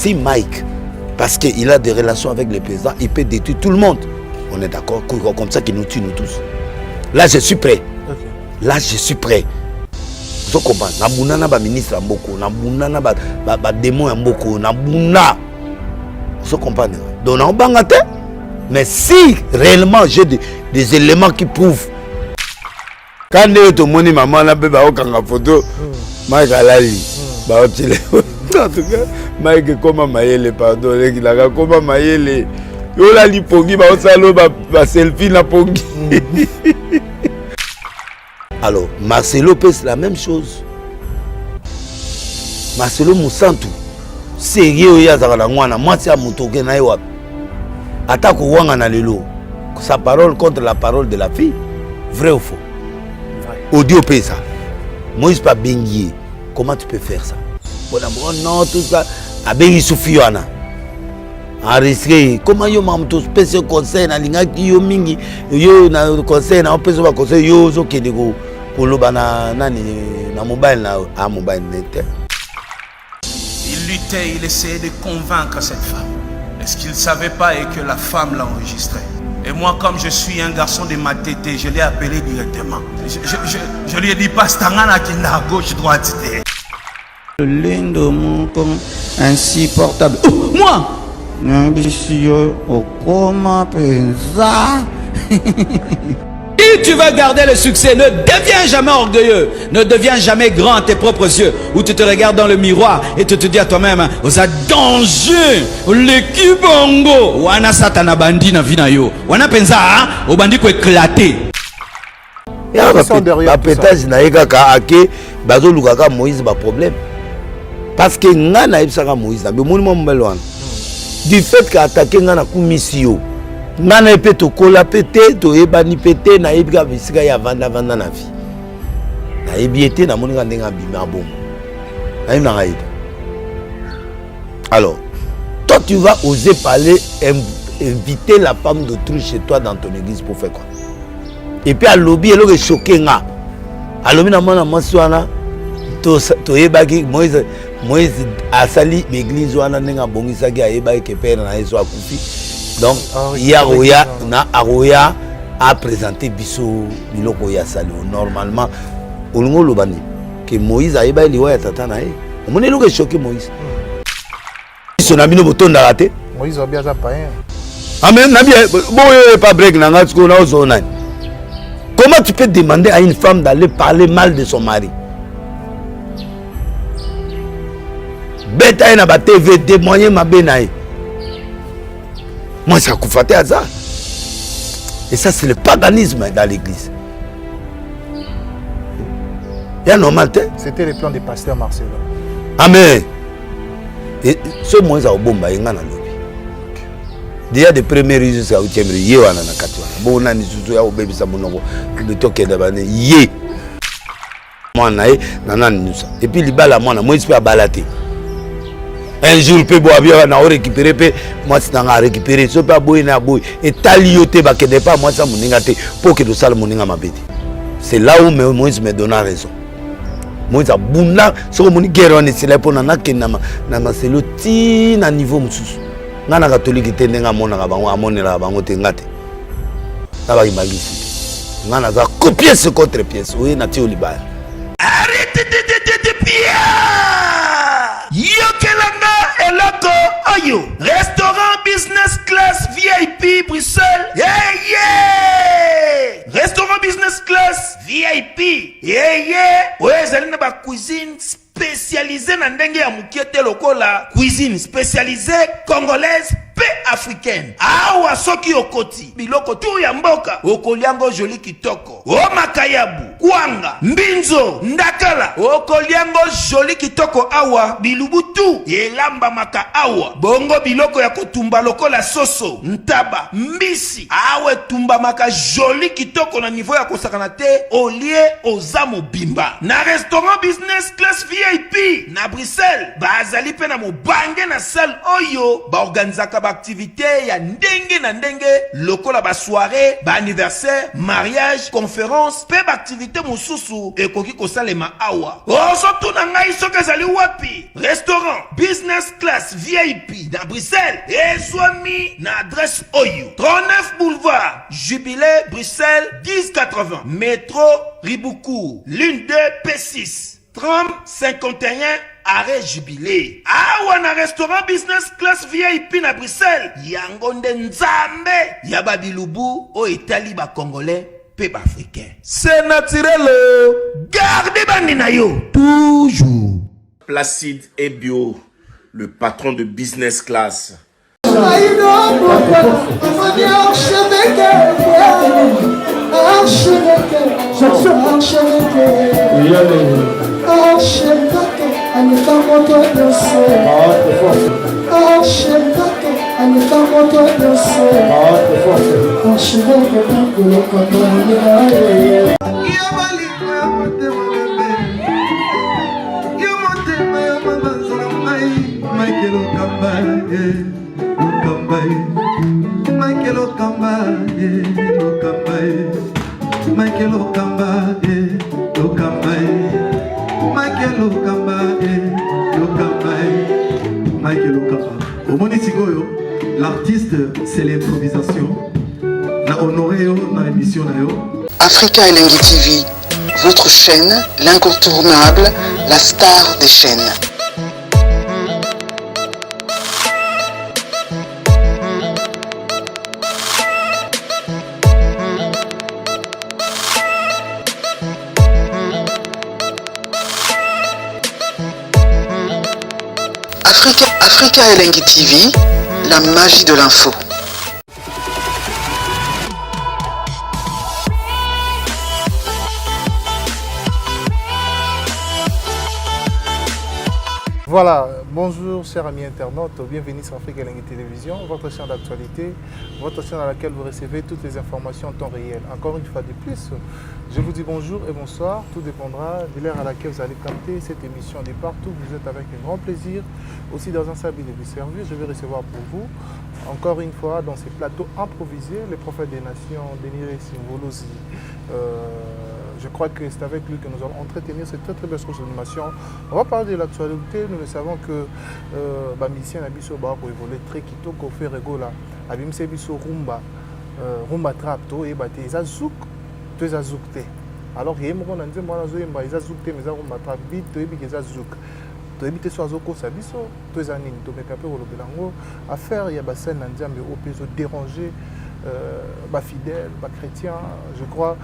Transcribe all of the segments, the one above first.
si Mike, parce qu'il a des relations avec le président, il peut détruire tout le monde. On est d'accord, comme ça qu'il nous tue, nous tous. Là, je suis prêt. Okay. Là, je suis prêt. Vous comprenez? Nabuna na ba ministre mboko, nabuna na ba démon mboko, nabuna. Vous comprenez? Donc on bangate. Mais si réellement j'ai des éléments qui prouvent. Quand tu as moni maman na be ba okanga photo, Mike alali. Ba otile. En tout cas, Mike comment mayele pardon, il a comment mayele. Yo la li pongi ba osalo ba selfie na pongi. Alors, Marcelo c'est la même chose. Marcelo Moussantou, sérieux ya zaka ngwana, moi c'est amutoke na yo. Attaque wanga na lelo. Sa parole contre la parole de la fille. Vrai ou faux? Audio pesa. Moïse pas bengié. Comment tu peux faire ça? Bon non tout ça a bengi soufiana. Enregistré. Comment yo mamto spécial conseil na linga ki yo mingi yo na conseil na peso ba conseil yo zo kedego. Il luttait, il essayait de convaincre cette femme. Est-ce qu'il ne savait pas et que la femme l'a enregistré? Et moi, comme je suis un garçon de ma tête, je l'ai appelé directement. Je lui ai dit, Pastangana qui est à gauche, droite. Lindo mon comme insupportable. Oh, moi! Monsieur, comment pensa? Si tu veux garder le succès, ne deviens jamais orgueilleux, ne deviens jamais grand à tes propres yeux, où tu te regardes dans le miroir et tu te dis à toi-même, vous êtes danger, l'équipe bongo, wana satana bandi na vina yo, wana penza, au bandi ko éclaté. La pétage na yeka ake, bazo lukaka Moïse ba problème. Parce que nga na ibsaka Moïse, mais monimo mbelwan. Du fait qu'attaquer nga na kumisio. Nana epé to kola pété to ebani pété na ebika bisika ya vanda na vie na ebiété na moninga ndenga bima bon na ina ngaïda. Alors toi tu vas oser parler, inviter la femme d'autrui chez toi dans ton église pour faire quoi? Et puis à lobby elle est choqué nga à lobby na mona masuana to ebaki Moïse asali l'église wana ndenga bongisa ki ebaki ke père na yeso akufi. Donc, Yaroya a présenté Bissou Biloko Yassali. Normalement, on lobani que Moïse a ébaillé les tatana. On est là choqué Moïse. Son ami ne bouton d'arrêter. Moïse a bien païen. Amen. Bon, pas break na ngatsko na ozona. Comment tu peux demander à une femme d'aller parler mal de son mari? Beta na ba TV témoigner ma benaï. Moi, ça a koufaté à ça. Et ça, c'est le paganisme dans l'église. Il y a normal. C'était le plan du pasteur Marcelo. Amen. Et ce moment, ça a bomba, il y a un lobby. Déjà, des premiers résultats, il y a un yé wana na katwa. Bon, on a dit que au bébé ça monoko, le toque d'abane yé. Moi, naé, nanan nous ça. Et puis, il bala moi, moi, il peut balater. Un jour, il peut boire bien, on a récupéré, moi, c'est un récupéré, ce pas boy, na boy. Et talioté, bah, que n'est pas moi, ça, mon ingate, pour que le sale, mon ingama bête. C'est là où Moïse me donne raison. Moïse a bouna, ce que mon guerre, on est là pour nana, qui n'a c'est le tin à niveau, moussous. Nana catholique qui était dans mon arabango, à mon arabango, t'engate. Là, il m'a dit, nana a copié ce contre-pièce, oui, n'a-t-il au Liban. Arrêtez de pire! Yokelanga eloko oyo restaurant business class VIP Bruxelles. Yeah! Restaurant business class VIP. Yeah! Ouais, zali na ba cuisine spécialisée na ndenge ya mukiete lokola cuisine spécialisée congolaise pe africaine. Awa soki okoti biloko tu ya mboka okoliango joli kitoko. O makayabu, kwanga, mbinzo, ndakala. Okoliango joli kitoko awa bilubutu elamba maka awa. Bongo biloko ya kotumba lokola soso, ntaba, mbisi. Awe tumba maka joli kitoko na niveau ya kosakana te olie ozamo bimba. Na restaurant business class VIP na Bruxelles bazali pe na mobange na salle oyo ba organizaka activité ya ndenge na ndenge lokola ba soirée, ba anniversaire, mariage, conférence, pe ba activité mosusu ekoki kosalema awa. Ozo tuna ngai soki ezali wapi? Restaurant business class VIP na Bruxelles. Ezwami na adresse oyo 39 boulevard Jubilé Bruxelles 1080 métro Riboucourt l'une 2 P6 30 51 arrêt Jubilé. Awa na restaurant business class VIP na Bruxelles. Yango nde nzambe ya babilubu o etali ba congolais pe ba africain. C'est naturel. Gardez bandi na yo toujours. Placide et Bio, le patron de business class. L'artiste, c'est l'improvisation. Na honoré dans l'émission. Africa Elengi TV, votre chaîne, l'incontournable, la star des chaînes. Africa Elengi TV, la magie de l'info. Voilà, bonjour chers amis internautes, bienvenue sur Africa Elengi Télévision, votre chaîne d'actualité, votre chaîne dans laquelle vous recevez toutes les informations en temps réel. Encore une fois de plus, je vous dis bonjour et bonsoir, tout dépendra de l'heure à laquelle vous allez capter cette émission de partout. Vous êtes avec un grand plaisir, aussi dans un salle de vous servir, je vais recevoir pour vous, encore une fois dans ces plateaux improvisés, le prophète des nations, Denilé Simvolozi. Je crois que c'est avec lui que nous allons entretenir cette très belle source d'animation. On va parler de l'actualité. Nous le savons que musicien Abisso va évoluer très kitoko fait rigola. Abimse Abisso rumba trap to et bate zazouk to zazoukte. Alors il y a un moment où on dit moi zazoukte mais rumba trap vite to et bi zazouk. To éviter soit zoko sabiso to zanini to mekape ko lobelango affaire ya basen na nzambe opezo déranger fidèles, chrétiens, je crois,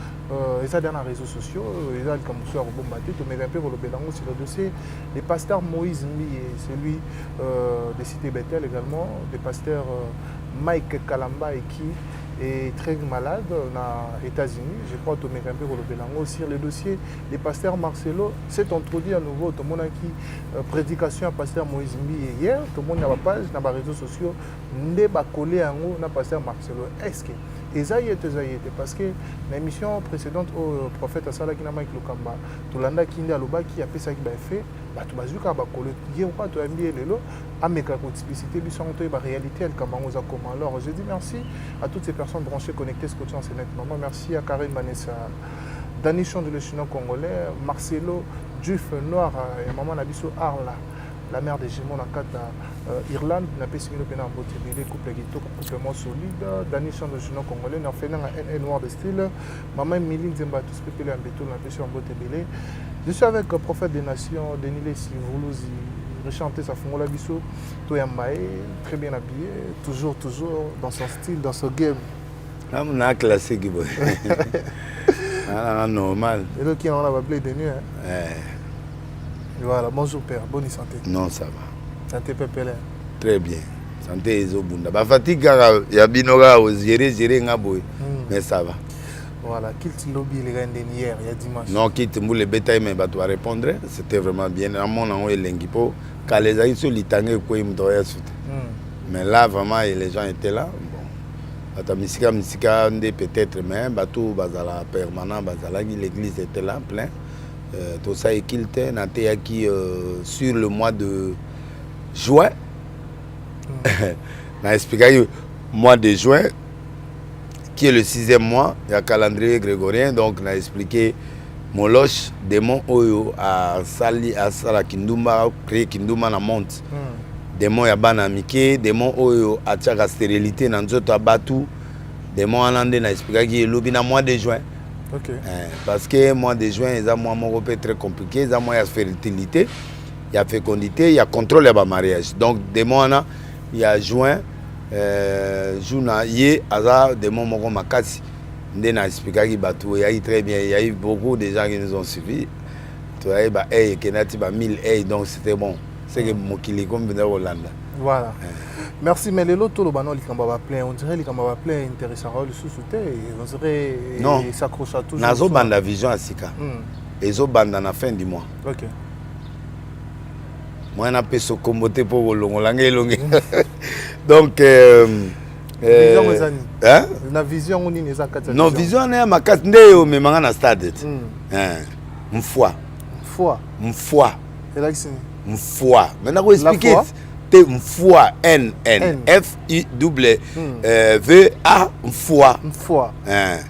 ils sont dans les réseaux sociaux, ils ont comme soir au bon matin, mais un peu pour le Bélango sur le dossier. Les pasteurs Moïse Mbi et celui de Cité Bethel également, le pasteur Mike Kalamba et qui est très malade aux États-Unis. Je crois que tu un peu pour le Bélango sur le dossier. Le pasteur Marcelo s'est introduit à nouveau. Tout le monde a qui prédication à pasteur Moïse Mbi hier. Tout le monde a la page, dans les réseaux sociaux, n'est pas collé à nous, pasteur Marcelo. Est-ce que parce que l'émission précédente au prophète Asala qui n'a pas Lukamba, tout le monde qui a qui a fait ça qui a fait, tout le monde a collé. Il y a pas de lelo, ameka explicité, lui sont la réalité elle comment on a comment. Alors je dis merci à toutes ces personnes branchées connectées ce côté en Sénat. Merci à Karine Vanessa, Dani Chon de le Chinois congolais, Marcelo Juif Noir et maman Nabiso Arla. La mère des Gémeaux dans le cadre d'Irlande, n'a pas signé le pénal en beauté, couple complètement solide. Dani Chon de Chinois congolais, n'a fait un noir de style. Maman Miline Zemba, tout ce que en béton, n'a pas en beauté belé. Je suis avec le prophète des nations, Denilé Simvolozi, rechanter sa fongola biso, Toyambaye, très bien habillé, toujours dans son style, dans son game. Ah, on a classique, normal. Et là, qui en a appelé de nuit. Voilà, bonjour père, bonne santé. Non, ça va. Santé pépélé. Très bien. Santé ezobunda. Ba fatigue ya binora gérer ngaboy. Mais ça va. Voilà, quitte lobby les gars hier, il y a dimanche. Non, quitte moule bétail mais ba toi répondre, c'était vraiment bien. À mon nom elengi po les aïs sur litangé ko im doya soute. Mais là vraiment les gens étaient là. Bon. Ata misika peut-être mais batou bazala permanent bazala l'église était là plein. Tout ça est quilté qui sur le mois de juin n'a expliqué mois de juin, qui est le 6e mois, il y a calendrier grégorien, donc n'a expliqué Moloch, démon Oyo, à Sala Kindumba, créé Kindumba na monte. Démon Yabana Mike, démon Oyo, à Tchaka stérilité, dans Nzoto Abatu, démon Anande n'a expliqué qu'il y a le mois de juin. Ok. Parce que le mois de juin, il y a un mois très compliqué, il y a mois de fertilité, il y a fécondité, il y a contrôle de mariage. Donc, démon, il y a juin, jouna yé aza de mon moko makasi ndena expliquer ki batou ya très bien, il y a eu beaucoup de gens qui nous ont suivis. Tu vois ba kenati ba 1000 donc c'était bon. C'est que mokili comme venir Hollande. Voilà. Merci mais les loto lo bano likamba ba plein, on dirait likamba ba plein intéressant le sous-souté, on dirait non s'accroche à toujours. Nazo banda vision asika. Ezo banda na fin du mois. OK. Moi na peso kombote pour longolange longue. Donc vision ezani. Hein? Na vision on ni ezaka. Non vision na makati ndeyo me manga na stade. Mfwa. Mfwa. Mfwa. Maintenant ko expliquer te mfwa N F I W V A mfwa.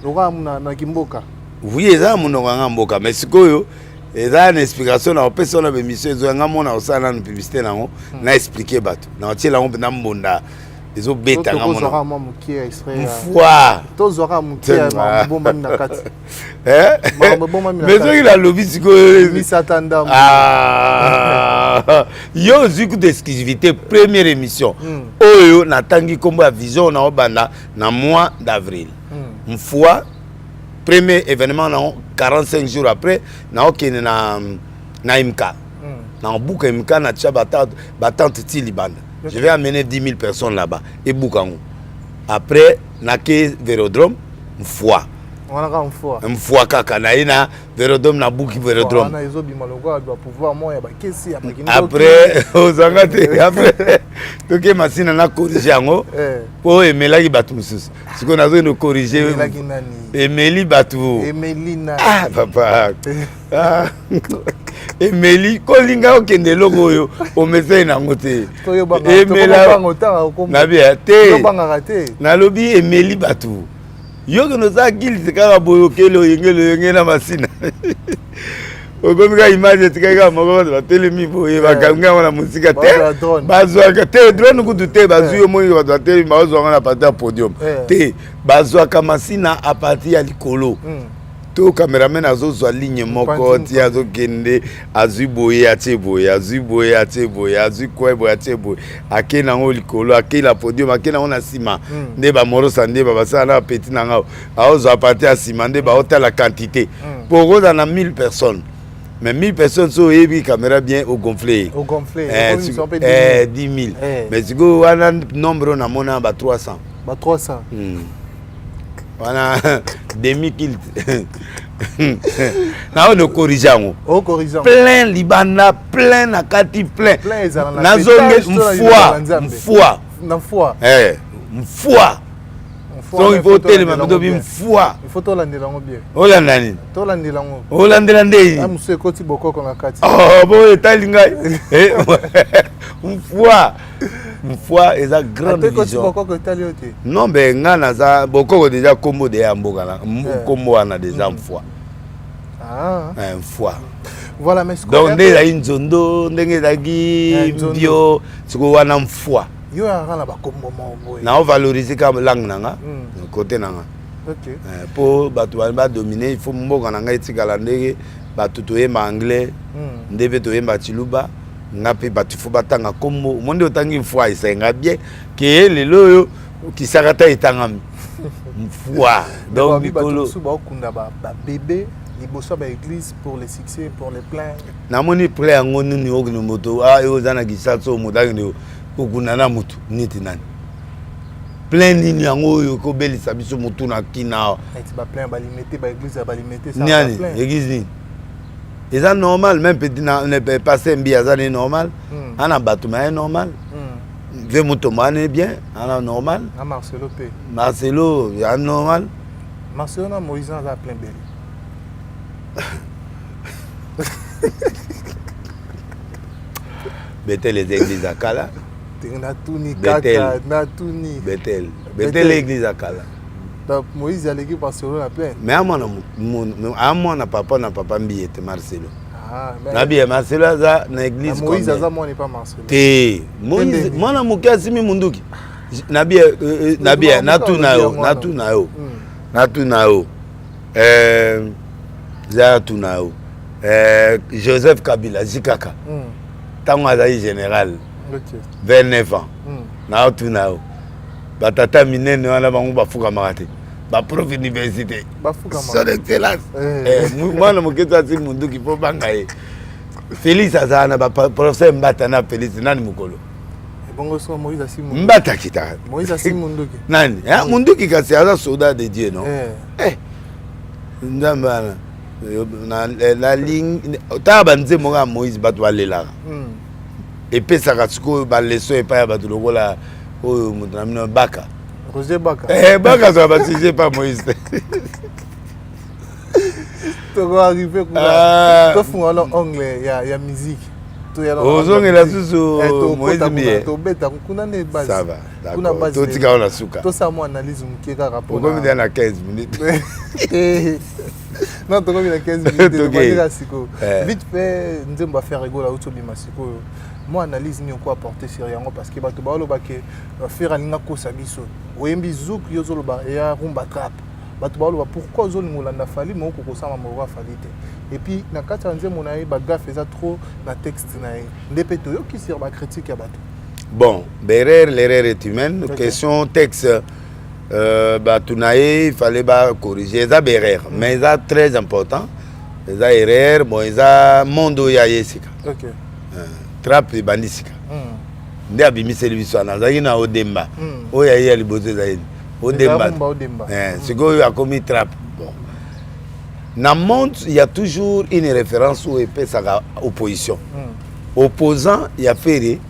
Loka na kimboka. Oui, eza munonga ngamboka mais sikoyo eza une explication na opesa na émission zo ngamona osala na publicité nango na expliquer bato na tiela ngo na mbonda ezo beta ngamona mfwa tozora mukia mabomba na kati mais so il a lobby sikoyo misatanda yo ziku d'exclusivité première émission oyo natangi kombo ya vision na obanda na mois d'avril mfwa premier événement 45 jours après na okene na imka na buka imka na tcha batante ti libanda. Je vais amener 10 000 personnes là-bas et boukango. Après na ke Vélodrome mfwa. On a mfwa kaka na ina Vélodrome na buki Vélodrome. Après ozangate après toke masina na corriger yango po emelaki bato mususu. Siko nazo no corriger Emeli Batou. Emelina. Ah, papa. Emeli, kolinga okende logo yo, omese na ngote. Emela. Nabia te. Na lobi Emeli Batou. Yo que nous a gilti kaka boyo kelo yengelo na masina. Okomika image tikaka moko ba telemi boye bakanga na musika te. Bazwaka te drone kutu te bazuyo moyi ba te bazwanga na pata podium. Te bazwaka masina a partir ya likolo. To cameraman azozwa ligne moko ti azokende azuboye ateboye azuboye ateboye azukwebo ateboye akena ngo likolo akela podium akena ngo na sima nde ba morosa nde ba basala na petit na ngao azozwa partir ya sima nde ba hôtel la quantité pour goza na 1000 personnes. Mais 1000 personnes sont ébi caméra bien au gonflé. 10 000. Mais si vous avez un nombre, on a mon 300. 300. Voilà, demi-kilt. Là, on corrige. Plein Libana, plein Nakati, plein. Nazonge, mfwa. Donc il faut tellement de foi. Il faut tolandela ngo bien. Olandani. Tolandela ngo. Olandela ndei. Amuse koti bokoko na kati. Oh bo etalingai. Mfwa est une grande vision. Non mais ngana za bokoko déjà combo de amboka na combo ana déjà mfwa. Ah. Mfwa. Voilà mais donc ndela inzondo ndenge dagi bio siko wana mfwa. Yo arala ba kombo boy. Na on valoriser comme langue nanga côté nanga. OK. Pour batu ba dominer il faut mboka nanga etikala ndenge batu toyemba anglais ndebe toyemba chiluba ngapi batu fo batanga kombo monde otangi mfwa isenga bien ke lelo yo kisakata etangami mfwa donc bikolo suba okunda ba bébé liboso ba église pour les succès pour les plans na moni play yango nini okino moto ah yo zana kisaso modangi okuna mutu niti nani plein nini yango yo ko belisa biso mutu na kina eti ba plein ba limiter ba église ba limiter ça nani église ni eza normal même petit na ne peut passer mbi azani normal ana batu mais normal ve mutu mane bien ana normal na Marcelo ya normal Marcelo na Moïse za plein belle bete les églises à Kala Natuni Bethel. kaka, Natuni. Bethel église à Kala. Donc Moïse a l'équipe Barcelone à plein. Mais à moi na papa mbiete Marcelo. Ah, mais Na bien Marcelo za na église Moïse a moi n'est pas Marcelo. Te Moïse mwana mukia simi munduki. Na bien natu na yo. Za tu na yo. Joseph Kabila Zikaka. Tango azali général. 29 ans. Na tu na yo. Batata minene wana bango bafuka makate. Ba prof université. Bafuka makate. Son excellence. Mwana muketa si munduki po bangaye. Félix azana ba professeur Mbata na Félix nani mukolo. Bongo so Moïse asi munduki. Mbata kita. Moïse asi munduki. Nani? Munduki kasi aza soldat de Dieu non? Ndambana. Na la ligne taba nzemo ga Moïse batu alela. Et puis ça kasiko ba leçon et pas batu lokola oyo mutu na mino Baka. Roger Baka. Baka ça va si pas Moïse. Tu vas arriver quoi? Tu fais alors anglais, il y a musique. Tu ya ozonge la susu Moïse bien. To beta kuna ne base. Ça va. D'accord. To tika ona suka. To ça mo analyse mukeka rapport. Comme il y a 15 minutes. Non, tu as 15 minutes. Vite fait, nous allons faire rigoler à Outobima. Moi, analyse ni quoi apporter sur Yango parce que tu vas faire un kosabiso. Oyembi zouk yozoloba et ya rumba trap. Pourquoi zolingolanda fali mais oko kosama mova falite. Et puis na kata nze monaye ba gaffe eza trop na texte nae. Ndepeto yo ki sur ba critique ya bato. Bon, l'erreur est humaine. Okay. Question texte. Il fallait corriger les erreurs, mais c'est très important. Les erreurs, bon, ils ont mondo ya yesika. OK. Trap et bandisika. Ndé abimi service na zaki na odemba. O ya ya libozo za yini. Odemba. C'est quoi il a commis trap. Bon. Dans le monde, il y a toujours une référence où épée sa opposition. Opposant, il y a Ferré,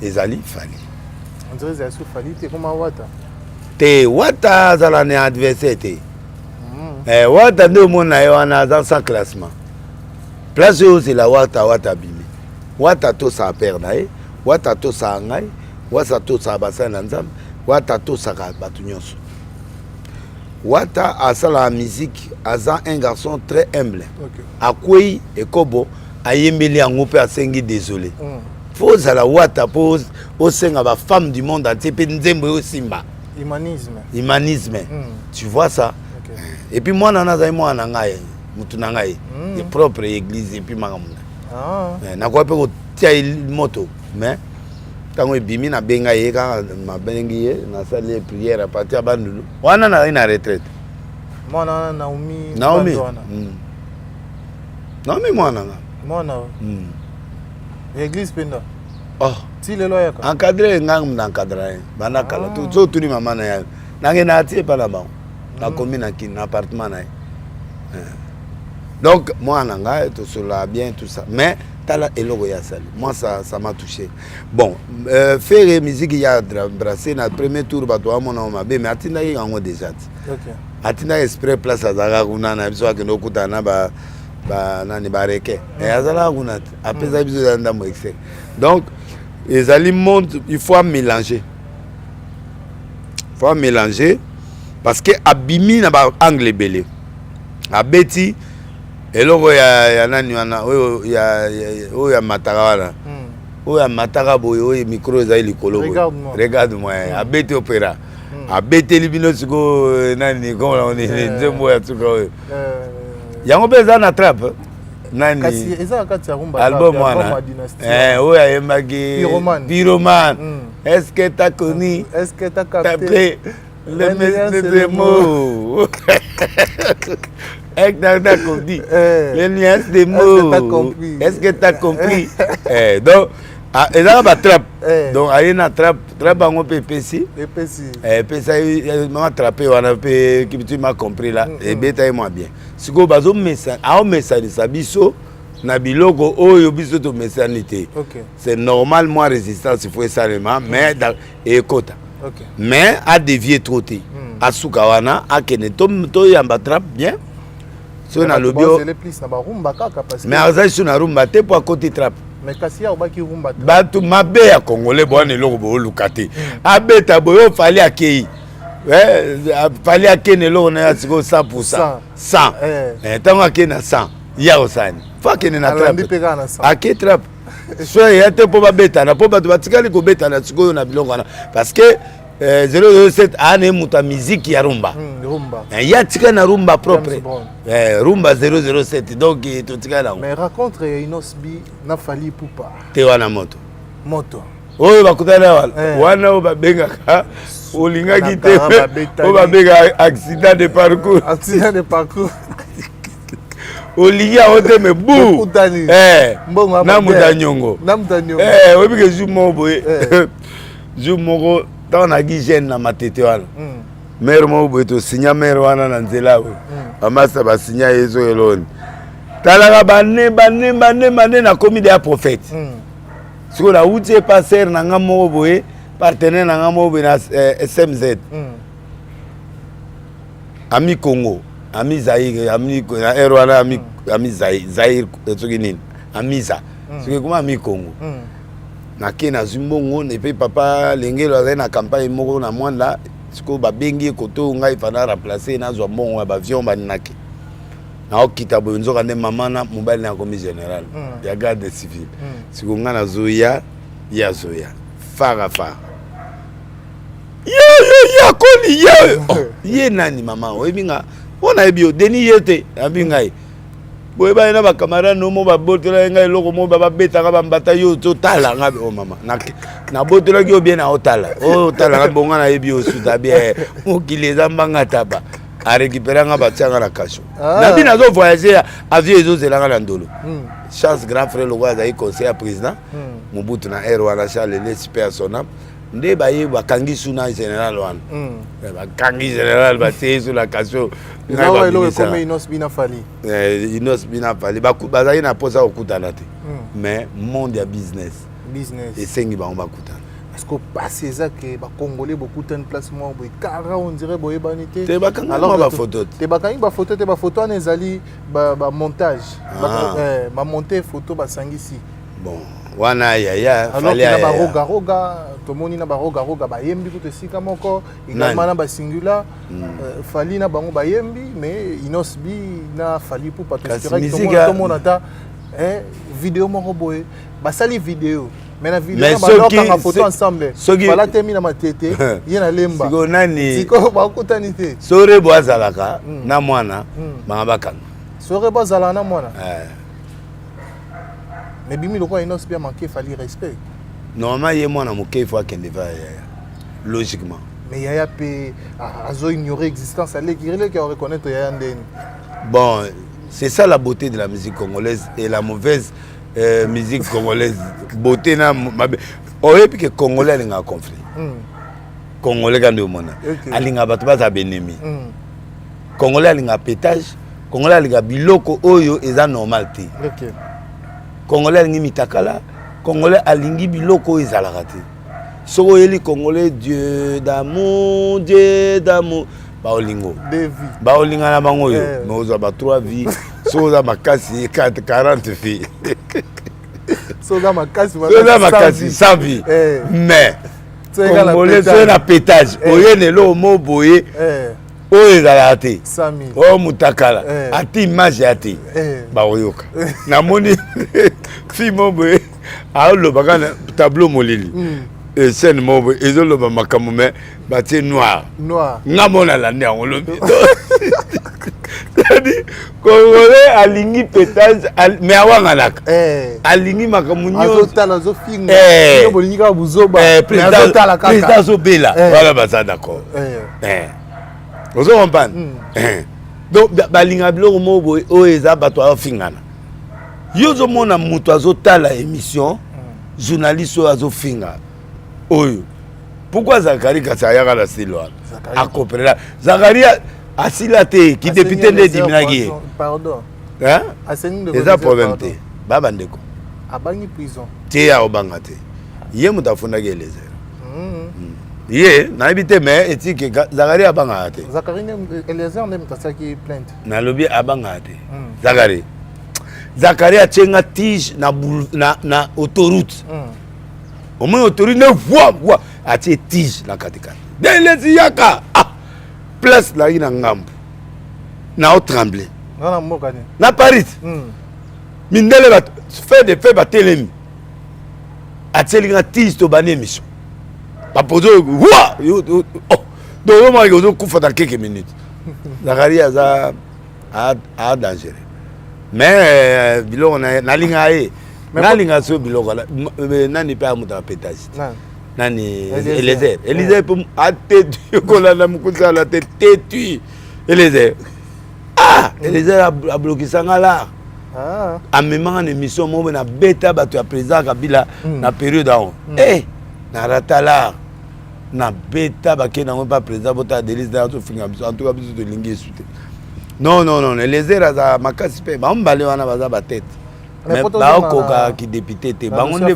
les alliés Fali. On dirait que c'est Fali, c'est comme Wata. Te Wata zala ne adversaire te. Wata ndio mona yo ana dans sa classement. Place où c'est la Wata bimi. Wata to sa perdre Wata to sa ngai, Wata to sa basana nzam, Wata to sa batu nyonso. Wata a la musique, aza un garçon très humble. Akwei ekobo ayembeli ango pe asengi désolé. Faut la Wata pose au senga ba femme du monde entier pe nzembo yo simba. Humanisme. Tu vois ça? Okay. Et puis moi, moi, je propre église et puis ma na quoi peut moto mais quand bimi na benga ye quand ma bengi na salle prière à partir bandulu wana na ina retraite moi na Naomi moi église penda si le loyer encadré ngam na encadré bana kala tout tout ni maman na ya nange na tie pas là-bas na commune na appartement na donc moi nanga tout cela bien tout ça mais tala eloko ya sali moi ça m'a touché bon faire musique ya brasser na premier tour ba to amona ma be mais atinda yi ngo déjà OK atinda exprès place azaka kuna na biso akendo kutana ba nani bareke et azala kuna apesa biso ndambo excès donc les aliments il faut mélanger parce que abimi na ba angle belé abeti eloko ya nani wana ya mataka wana oya mataka boyo oya micro za likolo regarde moi abeti opéra abeti libino siko nani comme on est nzembo ya tuka yango beza na trap nani kasi eza kati ya rumba album wana oya yembaki Pyroman est-ce que t'as connu est-ce que t'as capté le message des mots t'as compris les nuances des mots est-ce que t'as compris donc et là ba trap donc aïe na trap bango pepesi pesa m'a attrapé wana pe qui tu m'as compris là et beta moi bien siko bazo message a message ça biso na biloko oyo biso to message c'est normal moi résistance il faut seulement mais et kota mais a dévier trop té a sukawana a kene to yamba trap bien so na lobio mais azai sur na rumba te pour côté trap Mais Kassia obaki rumba. Bato mabe ya Congolais bwana eloko bo lukate. Abeta boyo fali akei. Fali akene eloko na siko 100%. 100. Tango akena 100. Ya osani. Fa kene na trap. Ake trap. So yete po babeta na po bato batikali ko beta na siko na bilongo na parce que 007 ane muta musique ya rumba. Rumba. Ya tika na rumba propre. Rumba 007 donc to tika na. Mais raconte Inosbi na Fali Pupa. Te wana moto. Moto. Oyo bakutana wana o babenga ka olinga kite o babenga accident de parcours. Accident de parcours. Olinga ote me bu. Na mutanyongo. Na mutanyongo. Obike jumo boye. Jumo dans la gigène na matete wana mère mo boto signa mère wana na nzela we amasa ba signa yezo eloni talaka bane na komi de prophète siko la utie passer na ngamo boye partenaire na ngamo boye na SMZ ami Congo ami Zaire ami Rwanda ami Zaire tsukini amiza siko kuma ami Congo na kena zumbongo ne pe papa lengelo azali na campagne moko na mwanda siko babengi koto ngai fana remplacer na zwa mbongo ba avion banaki na okita bo nzoka ne mama na mobile na commis général ya garde civil siko ngana zoya ya zoya fara ya koli ye nani mama oyebinga ona ebio deni yete abingai boye ba na ba camarade no mo ba botela ngai loko mo ba betaka ba mbata yo to tala ngabe o mama na botela ki bien na otala tala bonga na ebi o suta bien mo kileza mbanga taba a récupérer nga ba tianga na kasho na bina zo voyager avion ezo zelanga na ndolo chance grand frère lo wa zai conseiller président Mobutu na air wana Charles le super sonam nde ba ye ba kangi suna général wana ba kangi général ba tezo la kasho na ilo comme Inosbi na Fali Inosbi na Fali bazali na posa okutana te mais monde ya business et sengi ba on ba kutana parce que passer ça que ba congolais beaucoup de placement boy kara on dirait boy banité te ba kanga ba photo te ba kangi ba photo na ezali ba montage ba monter photo ba sangisi bon wana ya alors na ba roga to moni na ba roga ba yembi ko te sika moko également na ba singular Fali na bango ba yembi mais Inosbi na Fali pour pas tout to mona ta vidéo moko boy ba sali vidéo mais la vidéo ba photo ensemble voilà temi na matete yena lemba siko nani siko ba kutanite sore boazalaka na mwana bangabakanga sore boazala na mwana mais bimi loko Inosbi a manqué Fali respect normalement yé mwana moké il faut akende va logiquement mais yaya pe azo ignorer existence allez qui reconnaître yaya ndeni bon c'est ça la beauté de la musique congolaise et la mauvaise musique congolaise beauté na oyebi que congolais alinga conflit congolais quand mona alinga bato baza benemi congolais alinga pétage congolais alinga biloko oyo eza normal te congolais alingi mitakala congolais alingi biloko oyo ezalaka te soko oyeli congolais dieu d'amour baolingo baolinga na bango oyo mais ozwa ba 3 vies so oza makasi 40 filles so oza makasi 100 vies mais congolais so na pétage oyene elo mo boye oyo ezalaka te oyo mutakala ati image ya te baoyoka namoni fille mo boye aolobaka na tableau molili scène mo boye ezoloba makambo me batie noir nga mona lande yango lobi c'est-à-dire congolais alingi pétage mais awanganaka alingi makambo nyonso azobela wala baza d'accord ozo comprendre donc balinga biloko mo boye oyo eza bato azofingana yo ozomona moto azotala émission journaliste oyo azofinga oyo pourquoi Zakari kasi ayaka na silo wana akopelela Zakari asila te ki député nde diminaki ye eza problème te babandeko abangi prison te ya obanga te ye moto afundaki elezera ye nayebi te mais etike Zakari abangaka te Zakari elezera nde moto asaki plainte nalobi abangaka te Zakari Zachary a tchenga tige na autoroute. Au moins autoroute ne voit a tché tige na katikati. Delezi yaka place la ina ngambu. Na au tremblé. Na Paris. Mindele va faire des faits batelemi. A tché linga tige to bane mission. Pas poser ouah donc on va y couper dans quelques minutes. Zachary a dangereux. Mais biloko na linga e na linga so biloko nani pe amuta pétage nani Eliezer pour atetu kola na mukusa la tetu Eliezer Eliezer a bloqué sangala a même en émission mo na beta bato ya président Kabila na période on na ratala na beta ba ke na pas président bota délice dans to finga en tout cas biso de lingi souté. Non, les airs à Makasi, ils ont balé à tête. Mais ils ont qui député. Ils ont dit que il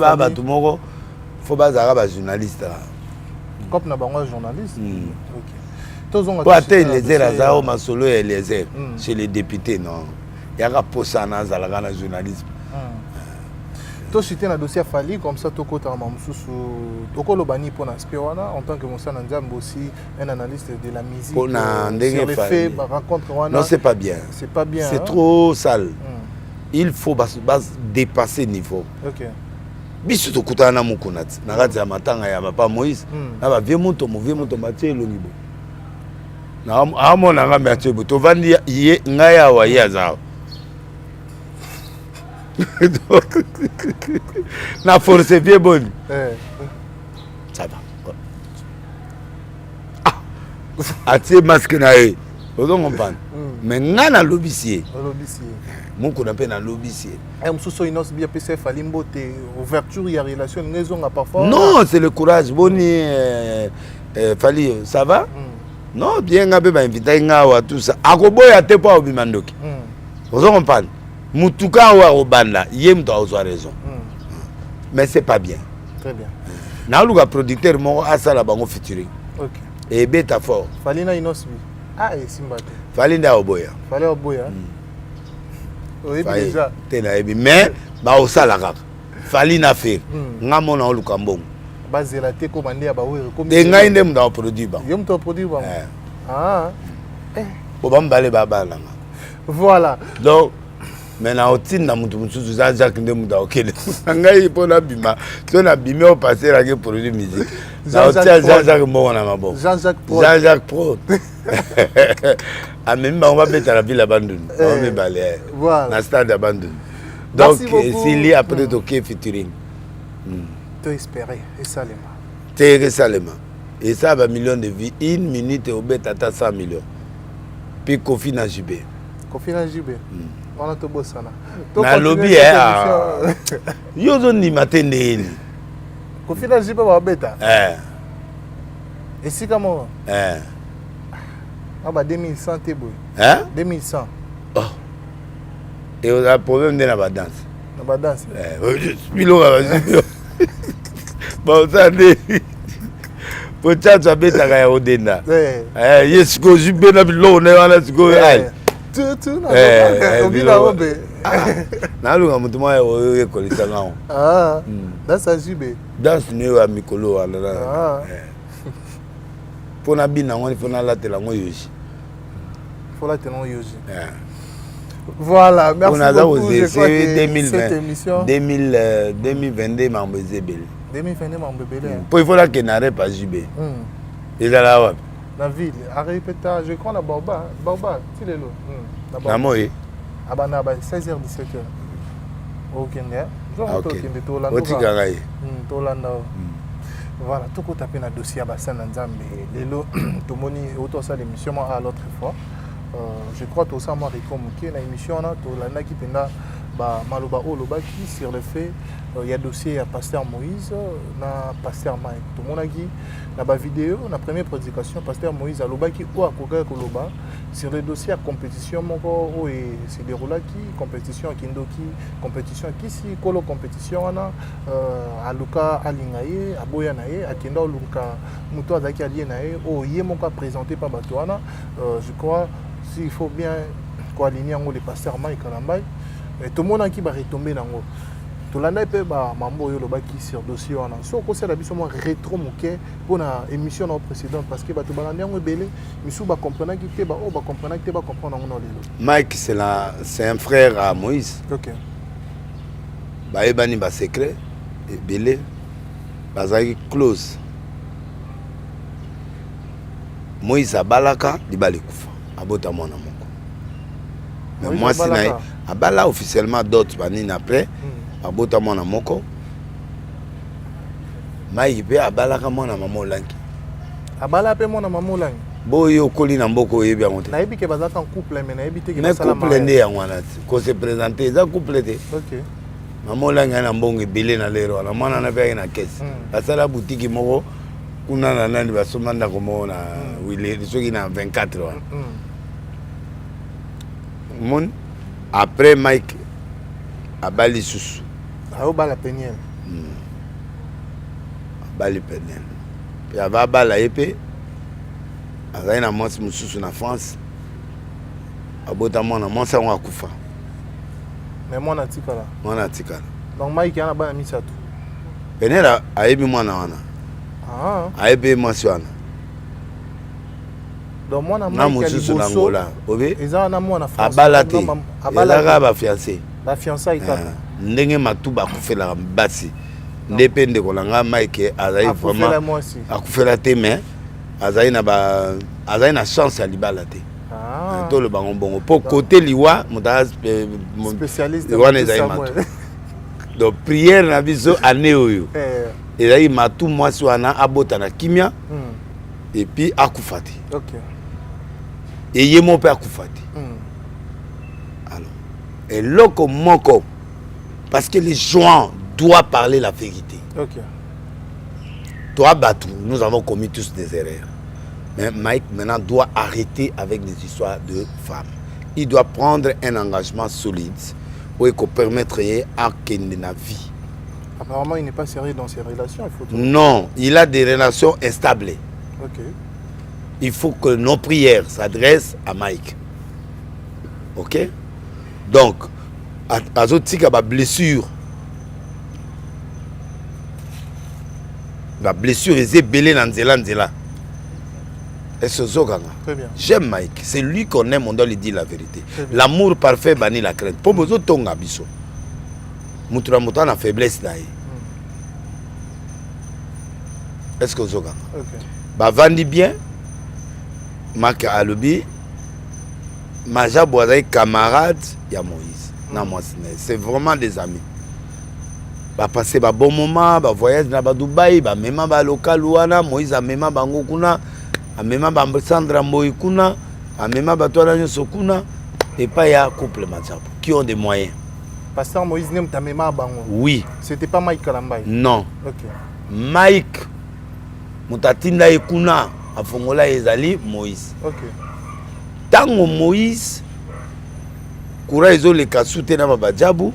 faut pas être journaliste. Comme nous sommes journalistes. Pour atteindre les airs à solo et les airs chez les députés, non. Il y a un poste dans le journalisme. Tu as un dossier Fali comme ça, tu as en tant que Moussa Nandjam aussi un analyste de la musique. Sur les faits, rencontre. Non, c'est pas bien. C'est pas bien. C'est trop sale. Il faut dépasser le niveau. Ok. Bisu to kutana mukunati. Nakati ya matanga ya papa Moïse. Na ba vie moto matie longibo. Na amo na ngamba ya chebo. To vandi ye ngaya wa ya zao. Na force bien bonne. Ça va. Atie masque na e. Ozo comprendre. Mais ngana lobisier. Mon qu'on appelle un lobbyiste. Ouverture, il y a relation, maison à parfois. Non, c'est le courage. Boni, Fali, ça va? Non, bien, on va inviter tout ça. Akoboya te pas au bimandoki. Vous comprenez? Mutuka wa obanda, yem doit avoir raison. Mais c'est pas bien. Très bien. Naluga producteur mon asala bango featuring. OK. Et beta fort. Fali na inosbi. Ah, et Simbate. Fali na oboya. Fali oboya. Oui, déjà. Mais ba osala kaka. Fali na faire. Ngamo na oluka mbongo. Bazela te ko mande ba we ko. Te ngai ndem da produit ba. Yom to produit ba. Ah. Ko bambale baba langa. Voilà. Donc maintenant otine na mutu mususu Jean-Jacques ndem da okele. Ngai pona bima. So na bimé au passer la ke produit musique. Jean-Jacques mbongo na mabo. Jean-Jacques Pro. Ah, même on va mettre la ville à Bandung. On va balayer. Voilà. Dans le stade à Bandung. Donc, s'il y a après de featuring. Tu espérais, et Salema. Tu Salema. Et ça va millions de vies. Une minute, au bête à 100 millions. Puis Kofi Najibé. Kofi Najibé. On a tout beau ça. Na lobby, yo zone ni matin. Kofi Najibé va bêta. Et si comment? Ah bah 2100 t'es beau. Hein? 2100. Oh. Et on a un problème de la danse. La danse. Bon, ça dit. Pour ça, tu as mis ta gaille au déna. Yes, go, je vais n'avoir l'eau, on est à la go. Tout, on vit la robe. Na lunga mutu mwa yo kolisa ngao. Ah. Danse à Jibé. Danse ne wa mikolo ala. Ah. Pona bina ngoni fona la tela ngo yoji. Faut la tela ngo yoji. Voilà, merci beaucoup. Je crois que 2020, cette émission 2022 mambeze bele. 2022 mambeze. Pour il faut la que n'arrête pas Jibé. Et là wa. La ville, arrête je crois la Baoba, tu l'es là. Na moi. Abana 16h 17h. OK nga. Voilà, tout le monde a un dossier à Bassan Nzambe. Lelo, tout le monde a fait l'émission à l'autre fois. Je crois que tout ça m'a récommandé dans l'émission. Tout le monde a Maloba Olobaki sur le fait il y a un dossier à Pasteur Moïse, na Pasteur Mike. Tout le monde a dit dans la vidéo, dans la première prédication, Pasteur Moïse a Lobaki ou à Koloba sur le dossier à compétition. C'est déroulé qui compétition à Kindoki, compétition qui si Kolo compétition à Luka Alingaye, à Boyanaye, à Kendo Luka Muto Adaki Alienaye, au Yemoka présenté par Batouana. Je crois s'il faut bien co-aligner les pasteurs Mike Kalambay. Et tout le monde qui va retomber dans l'eau. Tout le monde peut mambo yo lobaki sur dossier wana. So ko sala biso mo rétro moké pour na émission précédente parce que ba to balandi ngo belé misu ba comprendre ki te ba o ba comprendre ki te ba comprendre ngo lelo. Mike c'est un frère à Moïse. OK. Ba ebani ba secret et belé bazaki close. Moïse abalaka libali kufa abota mwana moko. Mais moi c'est abala officiellement d'autres banine après. Abota mwana moko mai pe abalaka mwana mama olangi abala pe mwana mama olangi boyo okoli na mboko oyebi yango te nayebi ke bazaka en couple mais nayebi te ke basala couple nde yango wana ko se présenter eza couple te. OK. Mama olangi na mbongo ebele na lero wana mwana na pe na caisse basala boutique moko kuna na nani basoma ndako moko na wile soki na 24 wana mon après Mike abali susu aobala peniel abali peniel puis ava bala yepe azali na mwasi mosusu na France abota mwana mwasi yango akufa mais mwana atikala donc Mike yana bana misato peniel ayebi mwana wana ayebi mwasi wana donc mwana na mosusu na Angola obe eza na mwana France abala te ezalaka bafiancé bafiancé kaka ndenge matuba akufela basi nde pe ndeko na nga Mike azali vraiment akufela te mais azali na chance ya libala te to le bango bongo po côté liwa motaza spécialiste wana ezali matu donc prière na biso année oyo ezali matu mwasi wana abota na kimia et puis akufa te eye mo mpe akufa te alors eloko moko parce que les gens doivent parler la vérité. OK. Toi, Batou, nous avons commis tous des erreurs. Mais Mike, maintenant, doit arrêter avec les histoires de femmes. Il doit prendre un engagement solide pour permettre à qu'il ait une vie. Apparemment, il n'est pas sérieux dans ses relations. Non, il a des relations instables. OK. Il faut que nos prières s'adressent à Mike. OK? Donc, azotika ba blessure est belé dans nzela est-ce très bien j'aime Mike c'est lui qu'on aime on doit lui dire la vérité l'amour parfait bani la crainte pour bozo tonga biso mutura muta na faiblesse na ye est-ce que zoga ba vandi bien Mike alobi maja boazai camarade ya Moïse. C'est vraiment des amis. Ba passer ba bon moment, ba voyage na ba Dubaï, ba mema ba local wana, Moïse a mema bango kuna, a mema ba Sandra Moï kuna, a mema ba tola nyoso kuna, et pas ya couple Matsapo qui ont des moyens. Pasteur Moïse n'aime ta mema bango. Oui. C'était pas Mike Kalambay. Non. OK. Mike mutatinda ekuna afongola ezali Moïse. OK. Tango Moïse Koura izo le kasute na bajabu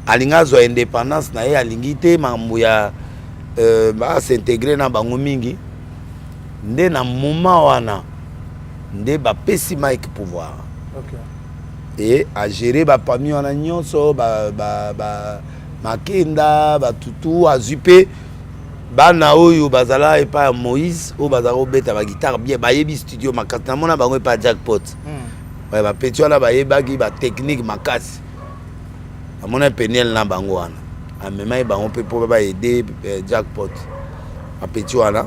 alinga zo indépendance na ye alingi te mambo ya ba s'intégrer na bango mingi nde na moment wana nde ba pesi Mike pouvoir. OK. Et à gérer ba pami wana nyonso ba makenda ba tutu azupe bana oyo bazala epa Moïse o bazala obeta ba guitare bien ba yebi studio makata mona bango epa jackpot. Ouais, ba petit wala ba yebaki ba technique makasi amona peniel na bango wana amema bango pe po ba aider jackpot ba petit wala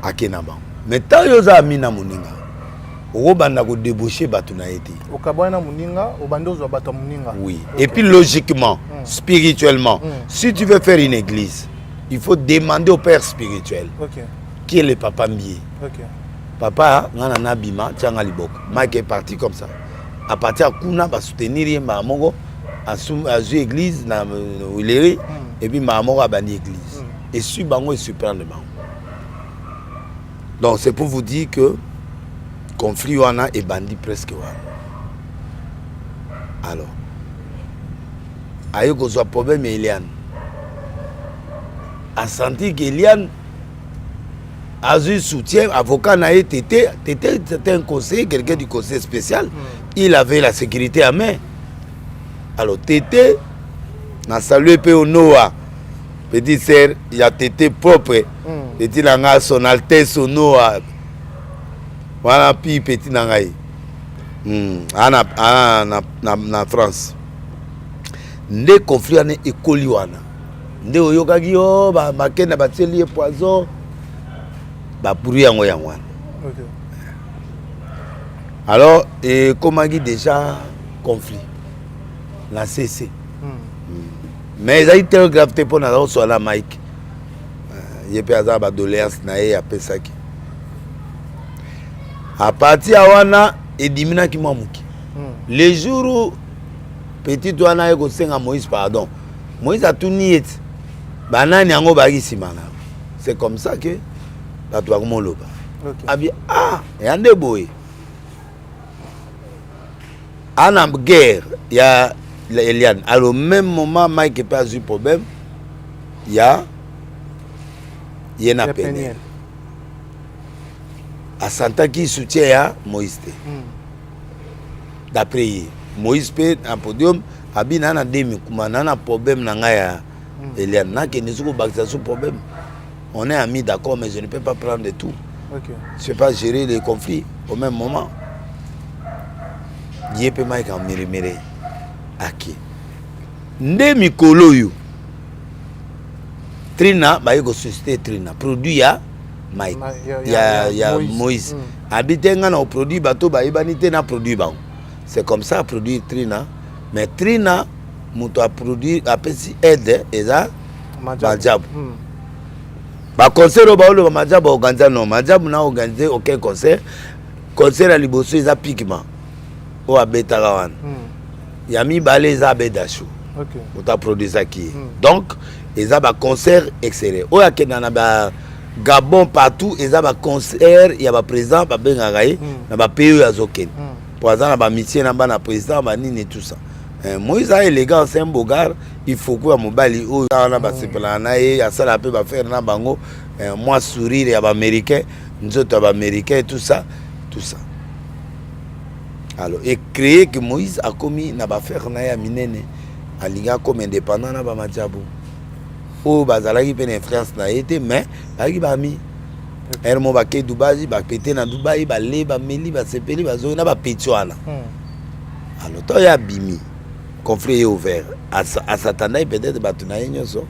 akena bango mais tant yoza amina muninga okobanda ko débaucher batu na yeti okabwana muninga obandozo batu muninga. Oui. Et puis logiquement spirituellement si tu veux faire une église il faut demander au père spirituel qui est le papa Mbié. Papa, ngana na bima tianga liboko. Mike est parti comme ça. À partir de kuna ba soutenir yemba mongo à église na Wileri et puis maman a bani église. Et sur bango et super le bango. Donc c'est pour vous dire que conflit wana et bandit presque wana. Alors ayo ko zo problème Eliane. A senti que Eliane eu soutien, avocat n'a été Tété, c'était un conseiller, quelqu'un du conseil spécial. Il avait la sécurité à main. Alors Tété, n'a salué au Noah. Petit sœur, il y a Tété propre. Petit nanga son Altesse au Noah. Voilà, puis petit nangaï. Na France. Nde conflit ane ekoli wana. Nde oyokaki yo ba kenda bateli poison. Ba pour yango wana. OK. Alors et comment dit déjà conflit. La CC. Mais ça a été gravité pour nous sur la Mike. Il y a pas de doléance na e apesa ki. À partir wana et dimina ki mamuki. Les jours où petit wana eko senga Moïse pardon. Moïse a tout nié. Banani yango baki simana. C'est comme ça que bato ba komoloba. OK. Abi yande boy. Ana guerre, il y a Eliane. Alors, au même moment, Mike n'a pas eu problème. Il y a un Péniel. À Santa qui soutient Moïse. D'après Moïse peut un podium. Abi a un problème dans Eliane. N'a pas problème. On est amis, d'accord, mais je ne peux pas prendre de tout. OK. Je ne peux pas gérer les conflits au même moment. Il y a Mike en mirimire. Aki. Nde mikolo yo. Trina, ba yego société Trina. Produit ya Mike. Ya Moïse. Habitenga na produit bato ba ibanité na produit ba. C'est comme ça produit Trina. Mais Trina muto a produit a pesi aide eza Majabu. Ba concert ba olo Majabu organiser non. Majabu na organiser aucun concert. Concert à liboso eza piquement. O abeta gawana. Yami balé za bedashu. OK. Ota produit ça qui. Donc, ils ont un concert extérieur. O ya kenana ba Gabon partout, ils ont un concert, il y a un président ba bengagai, na ba pays ya zoken. Pour exemple ba mission na ba na président ba nini tout ça. Moïse a élégant c'est un beau gars, il faut que mobali o na ba sepela na ye ya sala pe ba faire na bango moi sourire ya ba américain, nzoto ba américain tout ça, tout ça. Alors, et créer que Moïse a commis n'a pas fait na minene a liga comme indépendant na ba Majabu. O bazalaki pe influence na été mais baki ba mi. Ermo ba ke Dubai ba pété na Dubai ba le ba meli ba sepeli ba zo na ba petioana. Alors to ya bimi. Conflit est ouvert. À Satana peut-être ba tuna nyonso.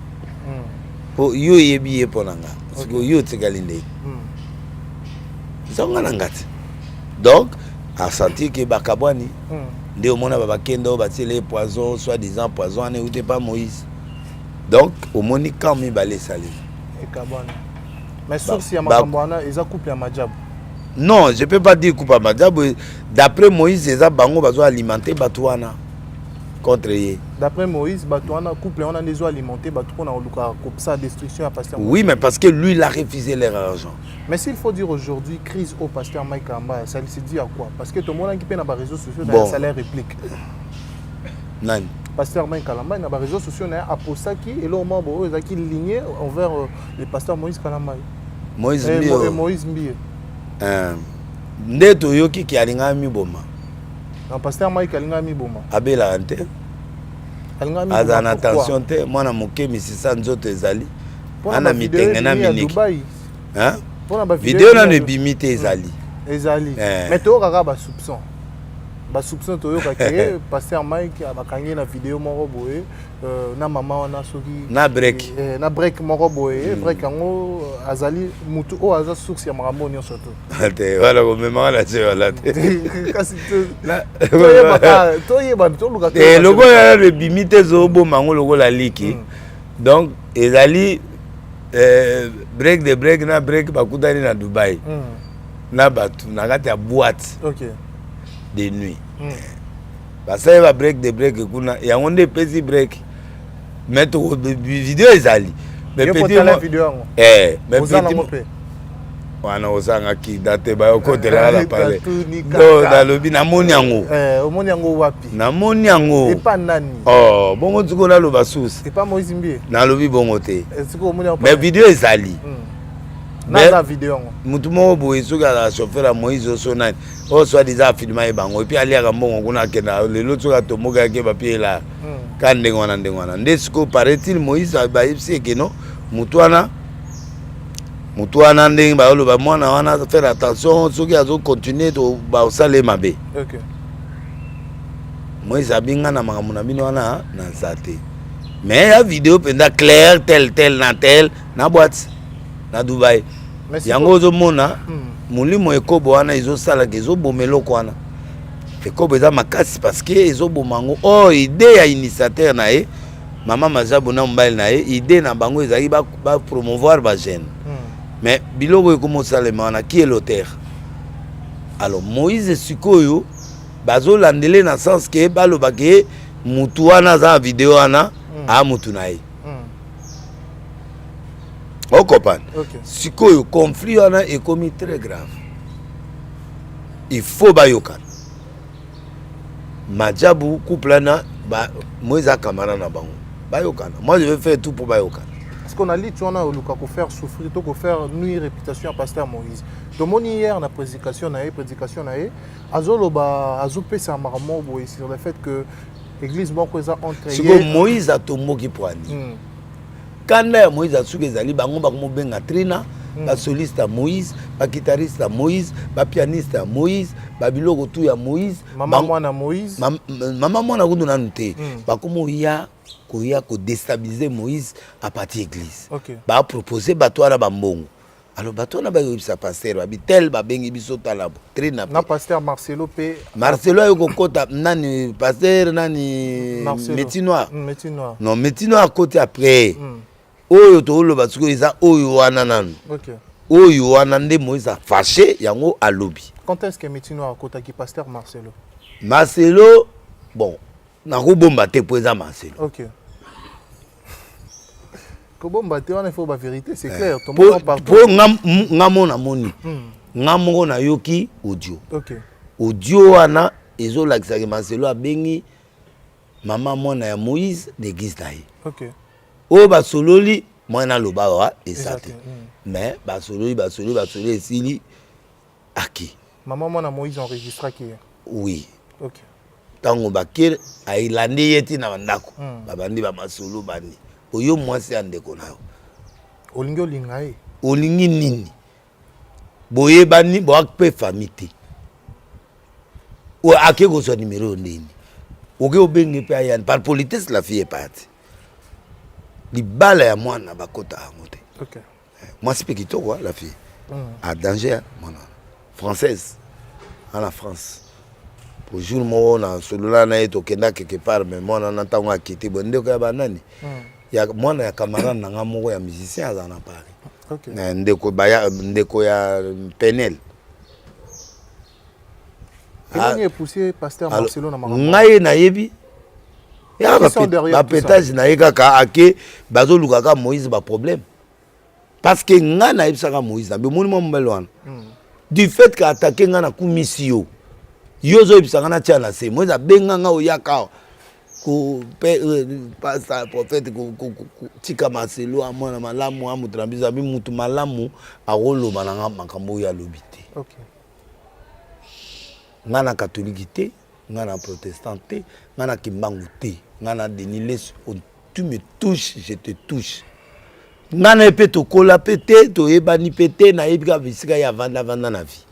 Po yo yebi e ponanga. Parce que yo tsegalinde. Zonga ngati. Donc a senti que Bakabwani, dès au monde à Kendo, les poisons, soi-disant poison, n'écoutez pas Moïse. Donc, au monde, quand même, balé salé. Et Kabwani. Mais sauf si Makambwana, ils ont coupé à Majabu. Non, je ne peux pas dire coupe à Majabu. D'après Moïse, ils ont besoin d'alimenter Batouana contre eux. D'après Moïse, Batouana couple, on a besoin d'alimenter Batouana, on a comme ça, destruction à Pasteur. Oui, mais parce que lui, il a refusé leur argent. Mais s'il faut dire aujourd'hui, crise au Pasteur Mike Kamba, ça se dit à quoi? Parce que tout le monde qui paie dans les réseaux sociaux, dans les salaires répliques. Non. Pasteur Mike Kalamba, dans les réseaux sociaux, il y a Aposaki et là, au moment où il y a ligné envers le pasteur Moïse Kalamba. Moïse Mbie. Nde toyoki ki alinga mi boma. Non, pasteur Mike alinga mi boma. Abela ante. Alinga mi boma. Azana attention te, mwana moke misisa nzoto ezali. Ana mitenge na miniki. Hein? Vidéo na ne bimite ezali. Ezali. Mais to kaka ba soupçon. Ba soupçon to yo ka ke pasteur Mike abakangi na vidéo moko boye na mama wana soki na break. Na break moko boye, break yango azali mutu o aza source ya makambo nyonso to. Ate wala ko mema la te wala te. Kasi to yeba to luka to. Logo ya le bimite zo bo mango logo la liki. Donc ezali break de break na break bakutani na Dubai. Na batu na kati ya boîte. OK. De nuit. Parce que va break de break kuna ya onde pesi break. Mais to vidéo ezali. Mais petit vidéo mais petit wana osanga ki date ba côté la parler. Non dans le bina moniango. Omoniango wapi? Na moniango. Et pas nani. Oh, bongo tuko na loba sous. Et pas Moïse Mbie. Na lobi bongo te. Est-ce que omoniango? Mais vidéo ezali. la vidéo. Mutumo boye soka la chauffeur à Moïse Osonane. Oh soit déjà filmé bango et puis aller à Gambon on a kena le lot soka tomoga ke papier là. Quand ndengwana ndesko paraît-il Moïse ba ipsi que non mutuana ndeng ba lo ba mwana wana faire attention soki azo continuer to ba osale mabe. OK. Moïse abinga na makamuna bino wana na zate. Mais la vidéo penda clair tel na boîte na Dubaï. Yango zo mona mulimo ekobo wana izo sala kezo bomelo kwana. Ekobo za makasi parce que izo bomango oh idée ya initiateur na e mama mazabu na mbali na e idée na bango ezali ba promouvoir ba jeune. Mais biloko ekomo salema na qui est l'auteur? Alors Moïse Sikoyo bazo landele na sens que baloba ke mutu wana za vidéo wana a mutu na e. Au copain. Si le conflit est commis très grave. Il faut bayokan. Madjabou couple na ba Moïse Kamara na bango. Bayokan. Moi je vais faire tout pour bayokan. Parce qu'on a dit tu on a Luka pour faire souffrir, pour faire nuire réputation à pasteur Moïse. Donc mon hier na prédication na azoloba azopé sa marmo boy sur le fait que l'église banco za entre si Moïse a tomo qui poani. Quand Moïse a souké zali bango bakomo benga trina ba soliste à Moïse, ba guitariste à Moïse, ba pianiste à Moïse, ba biloko tout ya Moïse, maman mwana Moïse. Maman mwana kundo na nté. Bakomo ya ko déstabiliser Moïse à partir église. Ba proposer bato na bambongo. Alors bato na ba yobisa pasteur ba bitel ba bengi biso talabo. Trina. Na pasteur Marcelo P. Marcelo yo kokota nani pasteur nani Métinois. Métinois. Non, Métinois à côté après. Oyo tolo basuko isa oyo wana nanu. OK. Oyo wana nde Moïse a fâché yango à lobby. Quand est-ce que Métinois à côté qui pasteur Marcelo? Marcelo bon, na ko bomba te poeza Marcelo. OK. Ko bomba te wana il faut ba vérité, c'est clair. Ton monde parle. Pour ngamo na moni. Ngamo na yoki audio. OK. Audio wana ezo lakisa ke Marcelo abengi maman mona ya Moïse l'église taï. OK. O basololi mwana lobawa esate. Mais basololi esili aki. Maman mwana Moïse enregistra qui? Oui. OK. Tango bakir ailandi yeti na bandako. Babandi ba masolo bani. Oyo mwasi andeko nayo. Olingi olingae. Olingi nini? Boye bani bo akpe famité. O ake ko so numéro ndini. Oke obenge pe ayan par politesse la fille est partie. Libala ya mwana bakota amote. OK. Moi c'est petit quoi la fille. À danger mwana. Française en la France. Pour jour mo na solula na eto kenda quelque part mais mwana na tango akiti bonde ko ya banani. Ya mwana ya camarade na ngamoko ya musicien azana Paris. OK. Na ndeko ya Penel. Il est poussé pasteur Marcelo na makambo. Ngai na yebi. Ya ba pétage na yekaka ake bazo lukaka Moïse ba problème. Parce que nga na yebisaka Moïse na be moni mo mbelwana. Du fait que attaquer nga na kumisio. Yo zo yebisaka na tia na se Moïse abenga nga oyaka ko pasteur prophète ko tika Marcelo amona malamu amutrambiza bi mutu malamu akoloba na makambo ya lobité. OK. Nga na catholique nga na protestant te, nga na kimbangu te, nga na Denis tu me touches, je te touche. Nga na epe to kola pete, to ebani pete, na ebika bisika ya vanda na vie.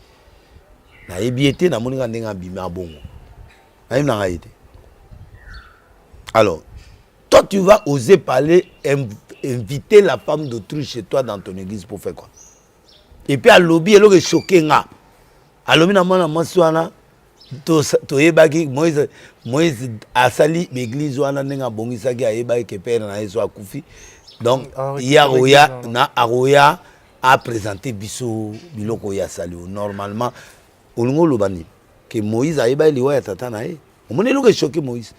Na ebiete na moninga ndenga bima bongo. Na yim na ngaite. Alors, toi tu vas oser parler, inviter la femme d'autrui chez toi dans ton église pour faire quoi? Et puis à lobby, elle est choquée nga. À lobby na mona monswana. To yebaki Moïse asali l'église wana ndenga bongisaki ayebaki ke père na yeso akufi donc yaroya na aroya a présenté biso biloko ya sali normalement olingo lobani que Moïse ayebaki liwa ya tata na ye omoni loko choqué Moïse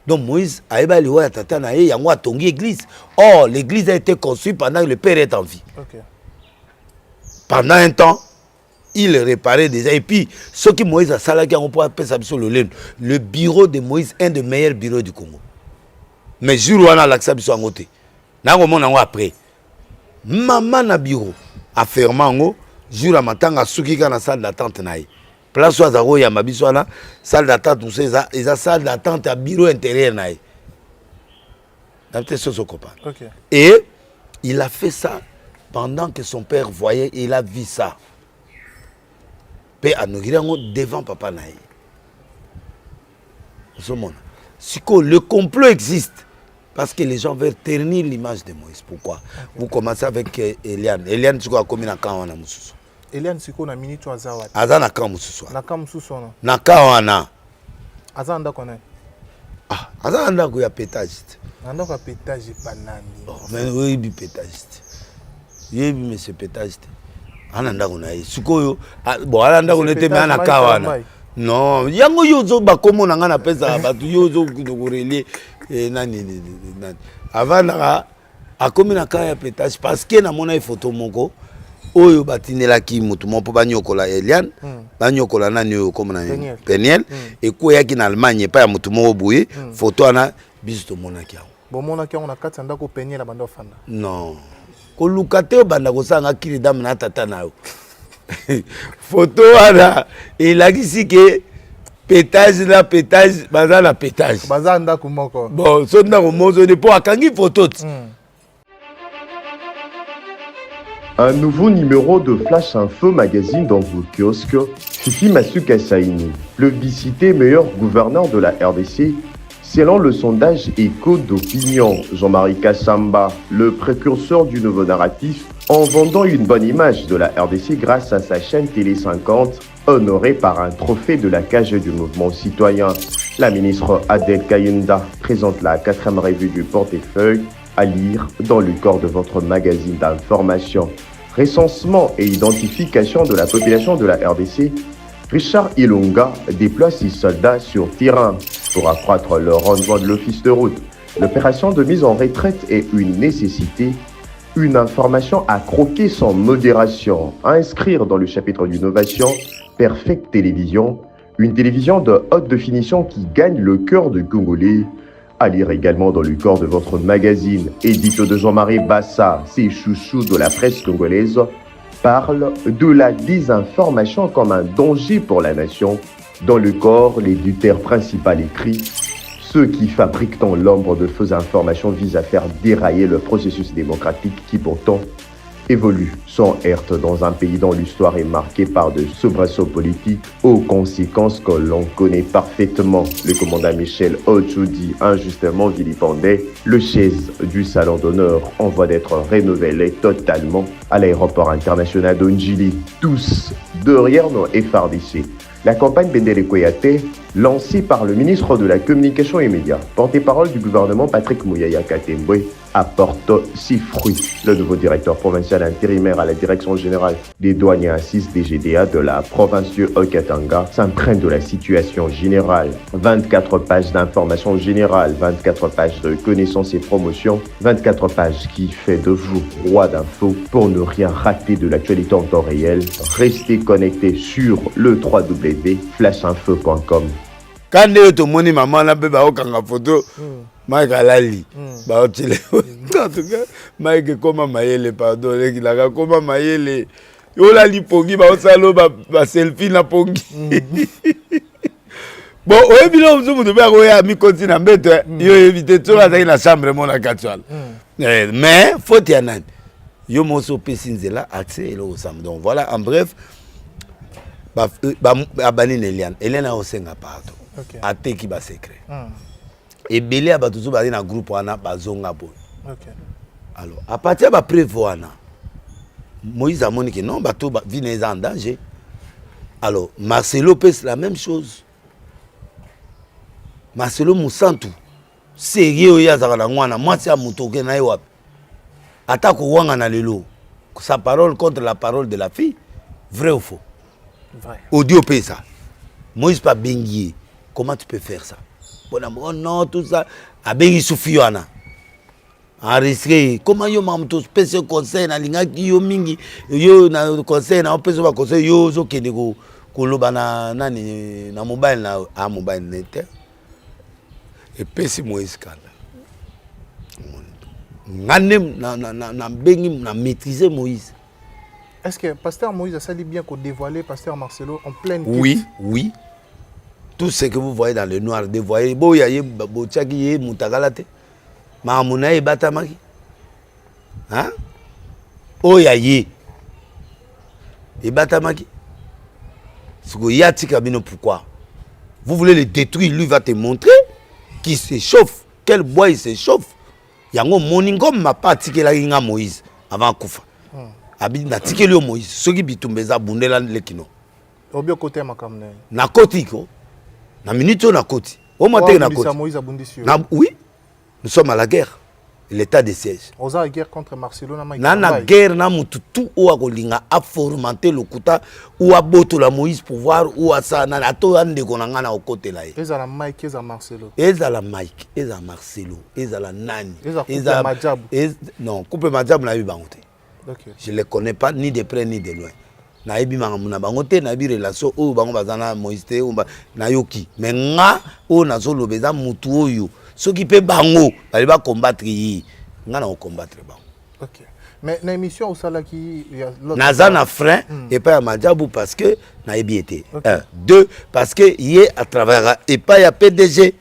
donc Moïse ayebaki liwa ya tata na ye yango atongi église. Or l'église a été construite pendant que le père est en vie. OK. Pendant un temps il réparait déjà. Et puis, ce qui Moïse a salé, on peut appeler ça le bureau de Moïse, un des meilleurs bureaux du Congo. Mais jour où on a l'accès à côté, après, maman na bureau, affermant jour à matanga suki kana salle d'attente naï place à zaro ya mabiso na salle d'attente tout ça ils a salle d'attente à bureau intérieur naï Okay. Et il a fait ça pendant que son père voyait et il a vu ça. Père Anogirango devant papa naï. Le complot existe parce que les gens veulent ternir l'image de Moïse. Pourquoi? Vous commencez avec Eliane. Eliane, tu as commis na kawana mususu. Eliane, tu as minute tu as zawat. Aza na kawana mususu. Na kawana mususu na. Na kawana. Aza anda kona. Ah, aza anda ko ya pétagiste. Anda ko pétage banani. Oh, mais oui, bi pétagiste. Yebi monsieur pétagiste. Ananda ko na yi. Sikoyo, bon ananda ko nete me na kawana. Non, yango yozo bakomo na nga na pesa batu yozo kudokorele nani. Avant na akomi na kaya pétage parce que na mona photo moko oyo batinela ki mutu mo po banyokola Eliane banyokola nani oyo comme na Peniel et ko yaki na Allemagne pa ya mutu mo boye photo ana biso to mona ki yango bon mona ki on a kati ndako Peniel banda ofanda non ko lukate banda ko sanga kiri dame na tata na yo photo ana elakisi ke pétage na pétage baza na pétage baza ndako moko bon so ndako mozo de po akangi photo Un nouveau numéro de Flash Info Magazine dans vos kiosques. Fifi Masuka Saini, plébiscité meilleur gouverneur de la RDC, selon le sondage Écho d'opinion. Jean-Marie Kassamba, le précurseur du nouveau narratif, en vendant une bonne image de la RDC grâce à sa chaîne Télé 50, honorée par un trophée de la cage du mouvement citoyen. La ministre Adel Kayenda présente la 4e revue du portefeuille à lire dans le corps de votre magazine d'information. Recensement et identification de la population de la RDC, Richard Ilunga déploie 6 soldats sur terrain pour accroître le rendement de l'office de route. L'opération de mise en retraite est une nécessité, une information à croquer sans modération, à inscrire dans le chapitre d'innovation, Perfect Télévision, une télévision de haute définition qui gagne le cœur de Congolais. À lire également dans le corps de votre magazine, édito de Jean-Marie Bassa, ses chouchous de la presse congolaise, parle de la désinformation comme un danger pour la nation. Dans le corps, l'éditeur principal écrit « Ceux qui fabriquent dans l'ombre de fausses informations visent à faire dérailler le processus démocratique qui pourtant évolue sans heurte dans un pays dont l'histoire est marquée par de soubresauts politiques aux conséquences que l'on connaît parfaitement. Le commandant Michel Ochoudi, injustement vilipendé, le chaise du salon d'honneur en voie d'être renouvelé totalement à l'aéroport international d'Onjili. Tous derrière nos FRDC. La campagne Bendele Koyate, lancée par le ministre de la Communication et Médias, porte-parole du gouvernement Patrick Mouyaya Katembwe, apporte ses fruits. Le nouveau directeur provincial intérimaire à la direction générale des douanes et assises des GDA de la province du Haut-Katanga s'imprègne de la situation générale. 24 pages d'informations générales, 24 pages de connaissances et promotions, 24 pages qui fait de vous roi d'infos pour ne rien rater de l'actualité en temps réel. Restez connectés sur le www.flashinfo.com. Quand tu moni maman na beba okanga photo Mike alali ba otile en tout cas Mike koma mayele pardon leki la koma mayele yo la li pongi ba osalo ba selfie na pongi bon o bilo mzumu de ba oya mi continue mbeto yo éviter tout la na chambre mon na katwala mais faut y en yo moso pesinzela accès lo sam donc voilà en bref ba abani Eliane Eliane a osenga pardon Okay. Ateki ba secret. Et belé a batuzu ba na groupe wana bazonga boy. Okay. Alors à partir ba preuve wana Moïse a moni que non bato ba vie en danger. Alors Marcelo pèse la même chose. Marcelo Musantu sérieux ya zaka ngwana mwasi ya mutoke na yo. Atako wanga na lelo. Sa parole contre la parole de la fille. Vrai ou faux? Vrai. Audio pesa. Moïse pas bengier. Comment tu peux faire ça? Bon amour, non, tout ça. A bengi soufiana. Enregistré. Comment yo mamto spécial conseil na linga yo mingi yo na conseil na peso ba conseil yo zo kende ko koloba na nani na mobile na a mobile net. Et pesi Moïse kala. Ngane na bengi na maîtriser Moïse. Est-ce que Pasteur Moïse a sali bien qu'on dévoilé Pasteur Marcelo en pleine quête? Oui, oui. Tout ce que vous voyez dans le noir, dévoilé. Bon, il y a Bochaki, Moutagalate. Mahamouna et Batamaki. Hein? Oh, il y a et Batamaki. Pourquoi? Vous voulez le détruire, lui va te montrer qu'il s'échauffe. Quel bois il s'échauffe. Il y a un moningo m'a pas tiqué la Moïse avant Koufa. Abi na tiqué le Moïse. Ce qui bitumbeza bundela lekino. Obio côté makamne. Na koti ko. Na minute na koti. Au matin na koti. Moïse abundisio. Oui. Nous sommes à la guerre. L'état de siège. On a la guerre contre Marcelo na guerre na mututu ou a kolinga a formenter le kuta ou a boto la Moïse pour voir ou a ça na to ande konanga na côté là. Eza la Mike eza Marcelo. Eza la Mike, eza Marcelo, eza la Nani. Eza Madjab. Non, coupe Madjab na bibangote. OK. Je les connais pas ni de près ni de loin. Na ebi na bangote na bi relation o bango bazana Moïse te o na yoki. Mais nga o na zo lobeza mutu oyo. Ceux qui peuvent bango, ils vont combattre. Ils vont combattre. Ok. Mais l'émission au Salaki, Naza na frein et pas à Madjabou parce que na bien été. Un, deux parce que il est à travers et pas à PDG,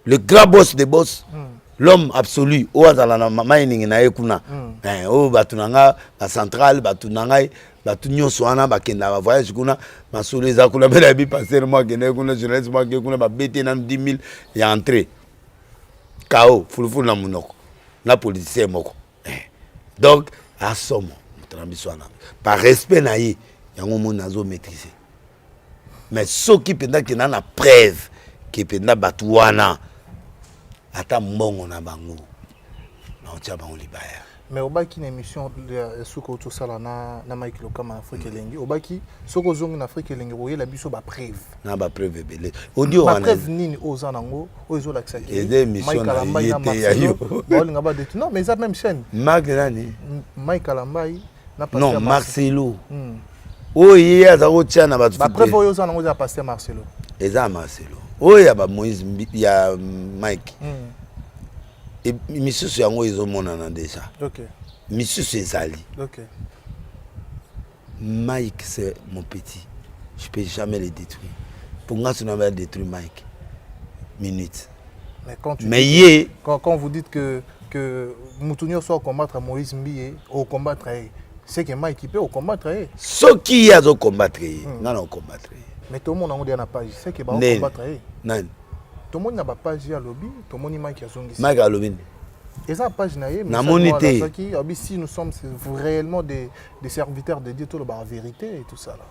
le grand boss des boss, l'homme absolu. O azala na mining na ekuna. O batunanga la centrale batunanga batunyo soana bakenda ba voyage kuna masolo za kuna bela bi passer moi kene kuna journaliste moi kuna ba bete na 10 000 ya entrée. Kao fulufulu na munoko na politicien moko donc à somme par respect na ye yango mona nazo maîtriser mais ceux qui pendant que na preuve qui pendant batuana ata mbongo na bango na otia bango libaya. Mais au baki une émission soko to sala na Mike Lokama Afrique lengi au baki soko zongi na Afrique lengi oye la biso ba preuve na ba preuve belé audio wana preuve nini ozanango ozo la kisaki et émission na yete ya yo bolinga ba de non mais ça même chaîne Marc nani Mike Alambai na pasteur non Marcelo oye azako tia na ba ba preuve oyo ozanango za pasteur Marcelo eza Marcelo oya ba Moïse ya Mike et monsieur yango ezomonana déjà. OK. Monsieur Ezali. OK. Mike c'est mon petit. Je peux jamais le détruire. Pour moi tu n'as détruire Mike. Minute. Mais quand vous dites que Moutounio soit combattre Moïse Mbié au combattre c'est que Mike peut au combattre ce qui a au combattre non au combattre. Mais tout le monde a une page c'est que va combattre non. Tout le monde n'a pas page à lobby, tout le monde Mike a zongi. Mike a lobby. Et ça page naïe, mais si nous sommes réellement des serviteurs de Dieu, tout le la vérité et tout ça là.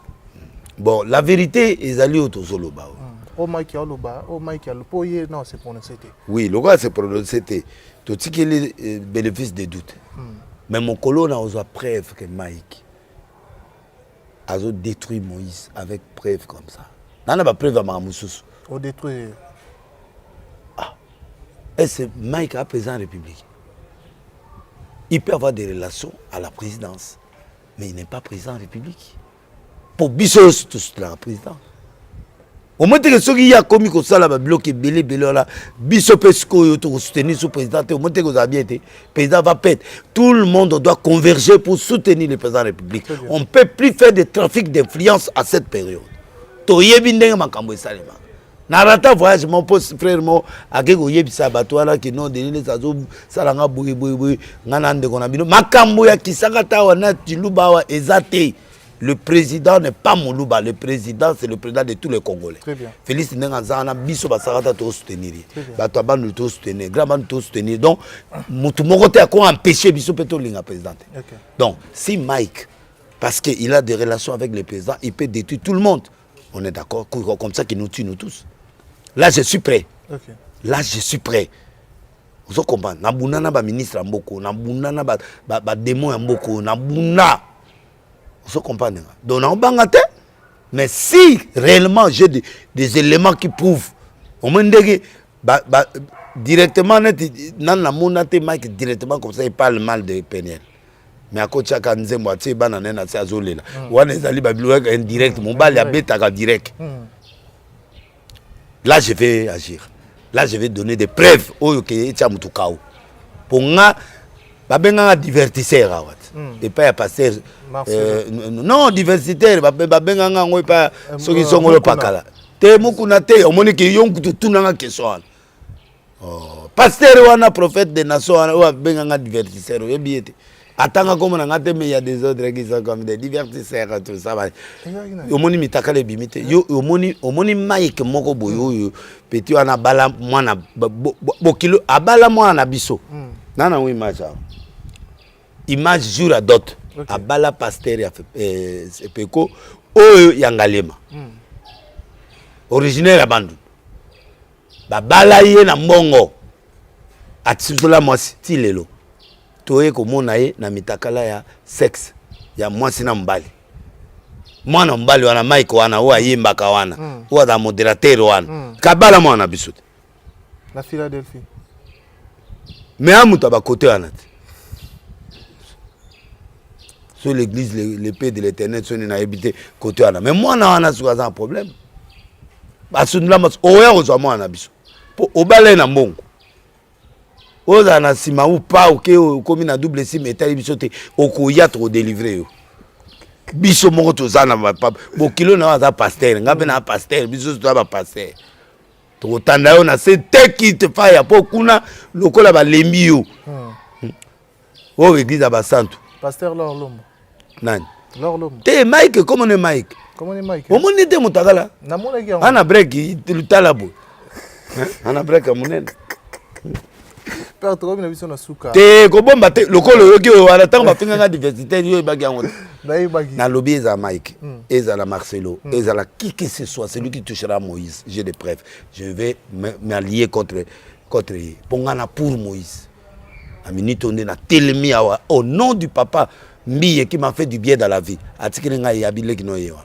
Bon, la vérité est allée au Tozoloba. Oh Mike a loba, oh Mike a lopoye, non c'est pour nous c'était. Oui, le gars c'est pour nous c'était. Tout ce qui est bénéfice des doutes. Mais mon colonne a osé preuve que Mike a détruit Moïse avec preuve comme ça. Non, n'a pas preuve à Maramoussous. Au détruire. Et c'est Mike à président de la République. Il peut avoir des relations à la présidence, mais il n'est pas président de la République. Pour Bissot, c'est la président. Au moment que ceux qui ont commis comme ça, là, bloqué, belé, là, Bissot peut soutenir ce président. Au moment que vous avez bien été, le président va perdre. Tout le monde doit converger pour soutenir le président de la République. On ne peut plus faire de trafic d'influence à cette période. Narata voyage mon poste frère mo akeko yebisa bato wana ki non delile sazo salanga boui nganande kona bino makambo ya kisakata wana tiluba wa ezate. Le président n'est pas Moulouba, le président c'est le président de tous les Congolais. Très bien. Félix Ndengazana biso basakata to soutenir. Bato abanu to soutenir, grand ban to soutenir. Donc mutu mokote ako empêcher biso peto linga président. Donc si Mike parce qu'il a des relations avec le président, il peut détruire tout le monde. On est d'accord comme ça qu'il nous tue nous tous. Là, je suis prêt. Okay. Là, je suis prêt. Vous comprenez? Nabuna na ba ministre mboko, nabuna na ba démon mboko, nabuna. Vous comprenez? Donc on bangate. Mais si réellement j'ai des éléments qui prouvent, on me dit directement nan la monate Mike directement comme ça il parle mal de PNL. Mais à côté de Nzembo, tu sais banane na c'est azolela. Wana ezali ba bilo indirect, mon bal ya betaka direct. Là, je vais agir. Là, je vais donner des preuves. Pour nga, babenga divertisseur. et pas pasteur non diversitaire babenganga ngo pas soki songolo pakala te mukuna te omoni ke yonku tunanga question oh pasteur wana prophète de nation wana benganga diversitaire yebiete atanga comme na ngate mais il y a des autres qui sont comme des divertisseurs tout ça omoni mitakale bimite yo omoni Mike moko boyo petit wana bala mwana bokilo abala mwana biso nana wi macha image jour à dot abala pasteur ya peko oyo yangalema originaire abandu babala ye na mbongo atsola mwasi tilelo toye komona ye na mitakala ya sexe ya mwasi na mbali mwana mbali wana Mike wana oyo ayimbaka wana oyo da modérateur wana kabala mwana biso na Philadelphie mais amuta ba côté wana sur l'église l'épée de l'Éternel soni na habité côté wana mais mwana wana soka un problème basundula mas oya ozwa mwana biso po obale na mbongo oza na sima ou pas ok comme na double sim etali biso te okoya to délivrer yo biso moko tozana papa bokilo na waza pasteur ngabe na pasteur biso to ba pasteur to tanda yo na c'est qui te faya po kuna lokola ba lembi yo o église ba santo pasteur Lorlombo nani Lorlombo te Mike comment on est Mike omoni te mutakala ana break lutalabo ana break amunene père to na biso na suka te ko bomba te lokolo yoki wana tango bafinganga diversité yo bagi yango na lobby eza Mike eza la Marcelo eza la qui que ce soit celui qui touchera Moïse j'ai des preuves je vais m'allier contre pongana pour Moïse amini tonde na telemi awa au nom du papa Mbiye qui m'a fait du bien dans la vie atikilenga yabile kino yewa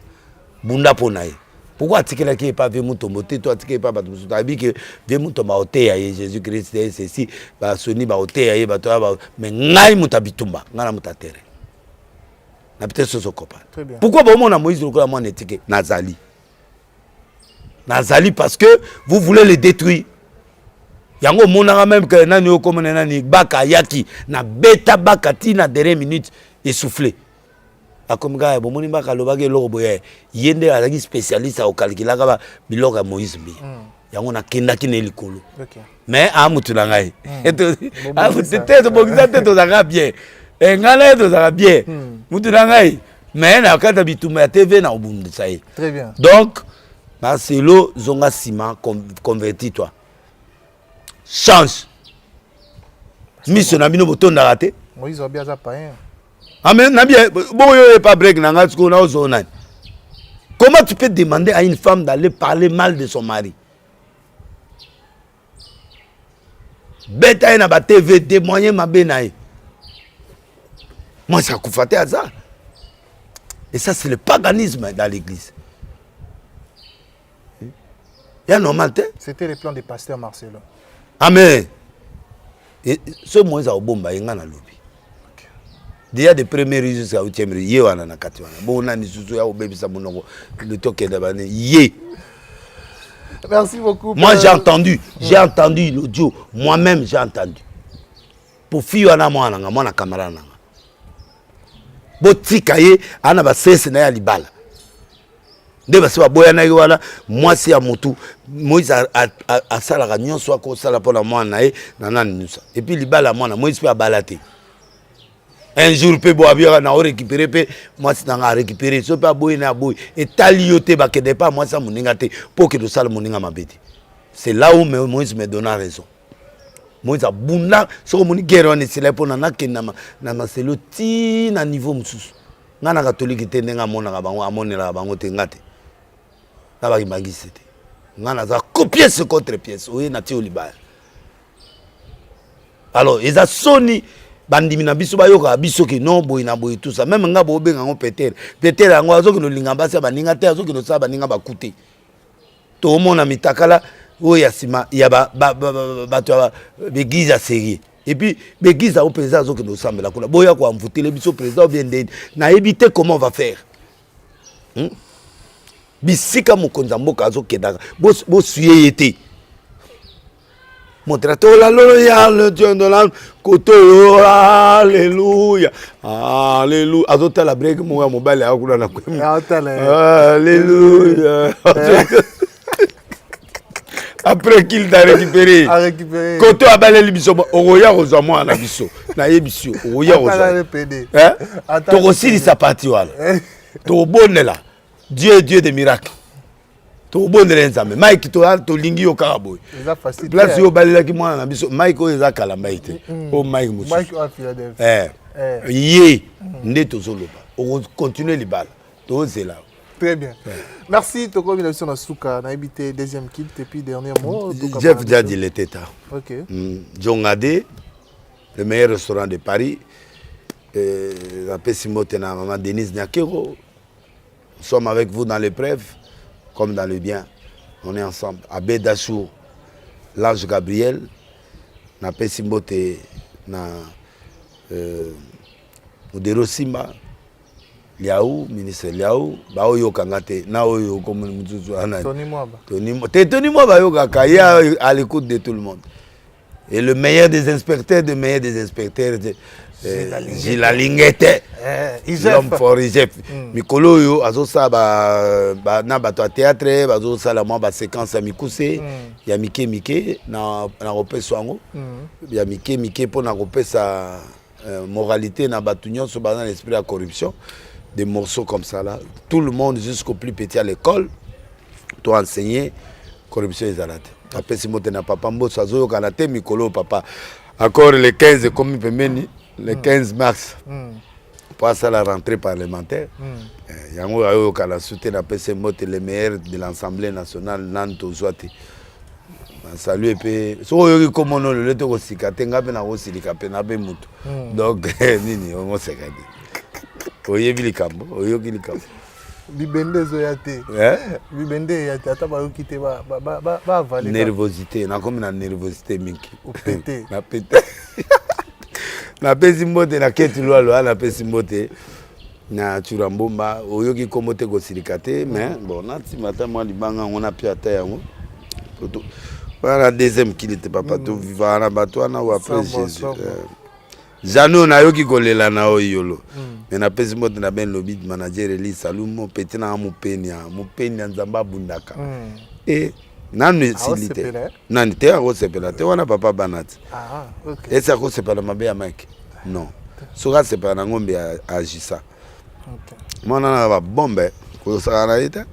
bunda ponaye pourquoi atikela qui pas venu tomber toi atikela pas bato musuta abi que venu tomber oté ya Jésus Christ ceci ba soni ba oté ya bato ba mais ngai mutabitumba ngana mutatere na peut-être ce copain pourquoi ba mona Moïse lokola mona etike nazali parce que vous voulez le détruire yango mona même que nani o comme nani baka yaki na beta baka tina dernière minute essoufflé akomga bomoni baka lobaki loko boye yende azaki spécialiste au calculer ka biloko ya Moïse mbi yango na kenda ki ne likolo mais amutu na ngai peut-être bokisa te to zaka bien ngana to zaka bien mutu na ngai mais na kata bituma ya TV na obundisa ye très bien donc Marcelo zonga sima converti toi change mission na bino botonda raté Moïse obiaza païen amen na bien boyo pas break na ngatiko na ozona comment tu peux demander à une femme d'aller parler mal de son mari beta na ba TV témoigner mabe na ye moi ça kufate à ça et ça c'est le paganisme dans l'église ya normal c'était le plan du pasteur Marcelo amen et ce Moïse a obomba yenga na lobi déjà de premiers résultats au tiemri ye wana na kati wana bon nani susu ya obebisa monoko le toke da bane ye merci beaucoup moi j'ai entendu l'audio moi-même j'ai entendu pour fille wana mwana camarade nanga botika ye ana ba sese na ya libala nde basi baboya na ye wana mwasi ya motu Moïse asalaka nyonso akosala mpona mwana ye na nani nusa et puis libala mwana Moïse pe abala te un jour pe bo abia na récupérer pe mwasi nanga récupérer so pe aboyi na aboyi etali yo te bakende pa mwasi moninga te po ke dosala moninga mabeti c'est là où Moïse me donna raison Moïse abunda soko moni guerre wana esila mpona nakende na Marcelo ti na niveau mosusu nga na catholique te ndenga amonaka bango amonelaka bango te nga te na bakimangisi te nga naza pièce contre pièce oye na ti olibaya alors eza soni bandimi na biso bayoka biso ke non boy na boy tout ça même nga bo benga ngo Peter yango azoki no linga basi baninga te azoki no sa baninga bakute to mona mitakala oya sima ya bato begiza série et puis begiza au président azoki no sambela kuna boya ko amvutele biso président bien de na éviter comment on va faire bisika mokonza mboka azokendaka bo suye yete montre to la loya le Dieu de l'âme koto alléluia alléluia azota la break mo mobile akula na kwemi alléluia après qu'il t'a récupéré koto abaleli biso oya ozamo na biso na yebisio oya ozamo to aussi sa partie wala to bonela Dieu de miracle to bonela nzambe Mike to lingi yo karaboy place yo balela ki mwana na biso Mike o eza kala maite o Mike mutu Mike a Philadelphie ye nde tozoloba on continue libala to zela. Très bien. Merci Toko Mination Nasuka na habité deuxième kit et puis dernier mot. Jeff déjà dit le teta. OK. Jongade, le meilleur restaurant de Paris. La Pessimote na maman Denise Nyakero. Nous sommes avec vous dans l'épreuve comme dans le bien. On est ensemble. Abbé Dachour, l'ange Gabriel, na Pessimote na Odero Simba. Liaou, ministre Liaou, ba oyo kangate, na oyo comme mutuzu ana. Tony Mwaba yo kaya à l'écoute de tout le monde. Et le meilleur des inspecteurs, Gilles Alingete. L'homme fort Igef. Mikolo yo azosa ba na bato théâtre, bazosa la moi ba séquence mikuse, ya mike na ropeso ngo. Ya mike pour na ropesa moralité na bato nyonso ba dans l'esprit de la corruption. Des morceaux comme ça là, tout le monde jusqu'au plus petit à l'école doit enseigner corruption et zalate. Après si moté na papa mbo sazo kanate mikolo papa. Encore le 15 comme pemeni, le 15 mars. Pour ça la rentrée parlementaire. Yango ayo kala soutenir na PC moté le meilleur de l'Assemblée nationale Nanto Zoate. Salut pe so yoki comme non le leto ko sikate ngabe na ko silika pe na be mutu. Donc nini on sekadi. Oyebi likambo, oyoki likambo. Bibende zoyate. Bibende yate ata ba okite ba avale. Nervosité, na comme na nervosité mingi. Opete. Na pete. Na pesi mbote na keti lwa na pesi mbote na churambomba oyoki komote go silikate mais bon na timata moi libanga on a pu ata yango. Voilà deuxième qu'il était papa tout vivant na bato na ou après Jésus. Jano na yoki kolela na oyolo. Mais na pesi mbote na ben lobby manager Eli Salumo petit na mupenia nzamba bundaka. Et nanu silite. Nani te ako sepela te wana papa banati. Ah, OK. Et ça ko sepela mabe ya Mike. Non. Soka sepela na ngombe agisa. OK. Mwana na ba bombe ko sala ita.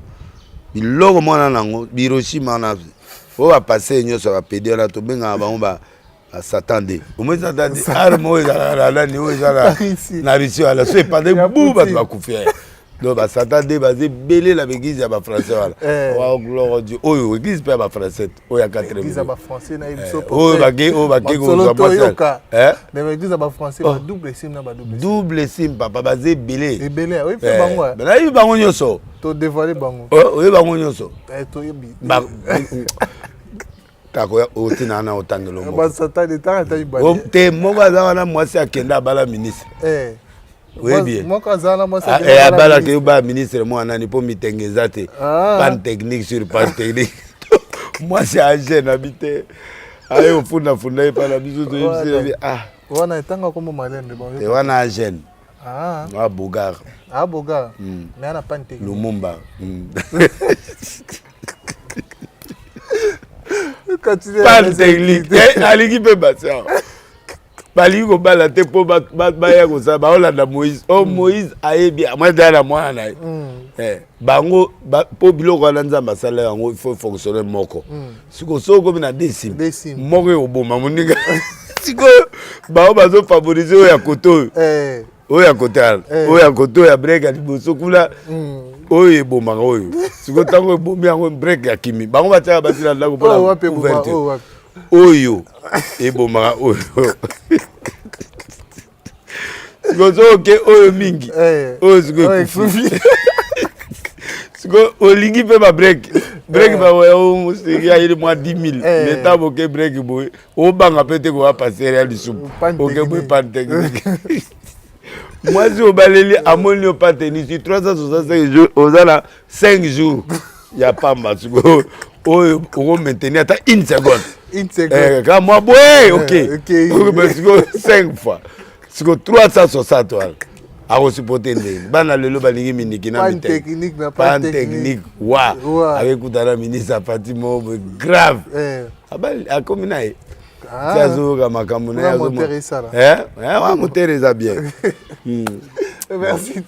Biloko mwana nango Hiroshima na o va passer nyoso ba pédé na to benga ba ngomba s'attendait. Au moins s'attendait. Armo ezala ni ezala. Na bisio ala so epande buba ba kufia. Donc ba s'attendait ba belé la église ya ba français wala. Wa gloire Dieu. Oyo église pa ba français. Oya 4e. Église ba français na biso. O ba ke go za moi. Na église ba français ba double sim na ba double. Double sim papa ba belé. Et belé, oui fait bango. Ben na yu bango nyoso. To dévoiler bango. O yu bango nyoso. To yebi. Tako otina na otangelo mo. Ba satani ta ta ibali. O te mo za na mwasi akenda bala ministre. Oui bien. Moi quand za na mwasi. Abala ke ba ministre mo anani po mitengeza te. Pan technique sur pan technique. Moi c'est agent habité. Ayo funda pa la biso to yebisi. Wana etanga comme malende ba. Te wana agent. Ah Bogar. Ah Bogar. Mais ana pan technique. Lumumba. Pas de technique. Aliki pe batsa. Bali ko bala te po ba ya ko sa ba olanda Moïse. Oh Moïse ayebi moi dala moi na. Bango po biloko na nzamba sala yango il faut fonctionner moko. Siko soko na décime. Moko oboma moninga. Siko ba bazo favoriser o ya koto. Oya kotal. Oya koto ya break ali boso kula. Oye bomanga oyo. Siko tango bombi yango break ya kimi. Bango bataka basila ndako pona. Oyo bomanga oyo. Siko zoke oyo mingi. Oyo siko kufi. Siko olingi pe ba break. Break ba oyo musiki ya ile mwa 10,000. Meta boke break boy. O banga pete ko passer ya lisupu. Oke boy pan technique. Moi, je suis au Baléli, à mon lieu, pas tennis, 365 jours, aux 5 jours. ya pamba siko on maintenir ata une seconde. Une seconde. Quand moi boy, OK. OK. Mais siko 5 fois. Siko 360 wala. Ako supporter ndenge. Bana lelo balingi miniki na miteng. Pas technique, mais pas technique. Wa. Avec kutana ministre Fatimo grave. Abali akomina e. Tiazo kama kamuna ya zo. Wa motereza bien. Merci.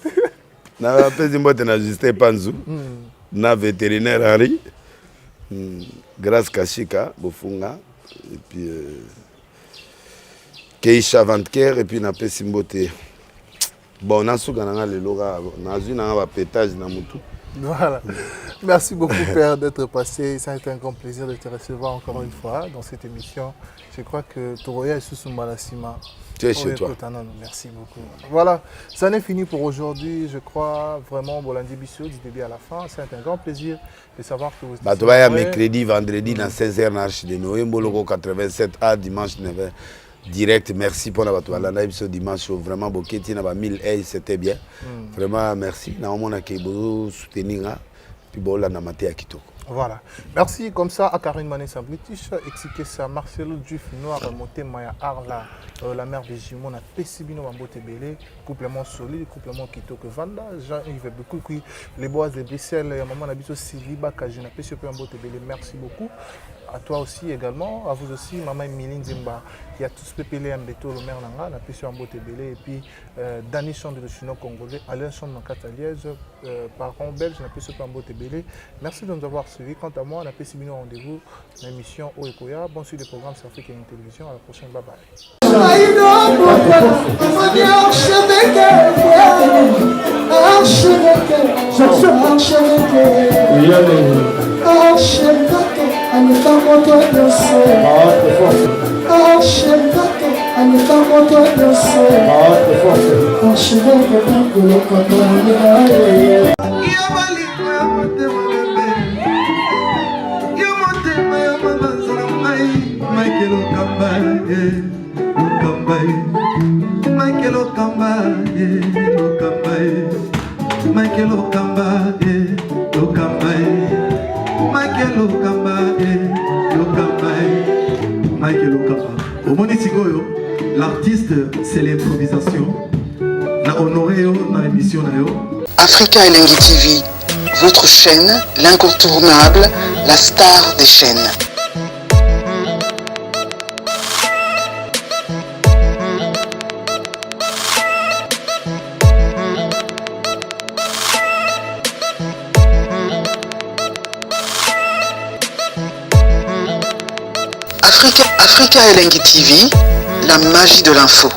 Na pezi mbote na Justin Panzu. Na vétérinaire Henri. Grâce Kashika Bofunga et puis Keisha Vantker et puis na pesi mbote. Bon, on a su gagné le loga, on a vu un pétage dans mon tout. Voilà. Merci beaucoup, Père, d'être passé. Ça a été un grand plaisir de te recevoir encore une fois dans cette émission. Je crois que Toroya est sous Malasima. Tu es chez toi. Merci beaucoup. Voilà, ça n'est fini pour aujourd'hui. Je crois vraiment, Bolandi Bissot, du début à la fin. C'est un grand plaisir de savoir que vous êtes. Tu vas y aller mercredi, vendredi, dans 16h, dans Arche de Noé, Mbolo 87A, dimanche 9h. Direct, merci pour la bateau. Ce dimanche, vraiment, Boketi, 1000 c'était bien. Vraiment, merci. Nous avons soutenir. Puis bon, là, on a Kitoko. Voilà. Merci comme ça à Karine Manessa British, expliquer ça, Marcelo Juif Noir, Monté Maya Arla, la mère de Jimon, a Pessibino Mambote Belé, couplement solide, couplement Kitoko Vanda, Jean-Yves beaucoup, les bois de Bruxelles, maman Nabiso Siliba, Kajina, Pessibino Mambote Belé, merci beaucoup. À toi aussi également, à vous aussi, maman Emiline Zimba, qui a tous pépélé un béto, le maire Nanga, la Pessibino Mambote Belé, et puis Dani Chande de Chino Congolais, Alain Chande dans Cataliège, parents belges, la Pessibino Mambote Belé. Merci de nous avoir suivis. Quant à moi, on a Pessibino rendez-vous dans l'émission Oekoya. Bon suite des programmes sur Afrique et Télévision. À la prochaine. Bye bye. L'artiste, c'est l'improvisation. Na honoré dans l'émission. Africa Elengi TV, votre chaîne, l'incontournable, la star des chaînes. Africa Elengi TV, la magie de l'info.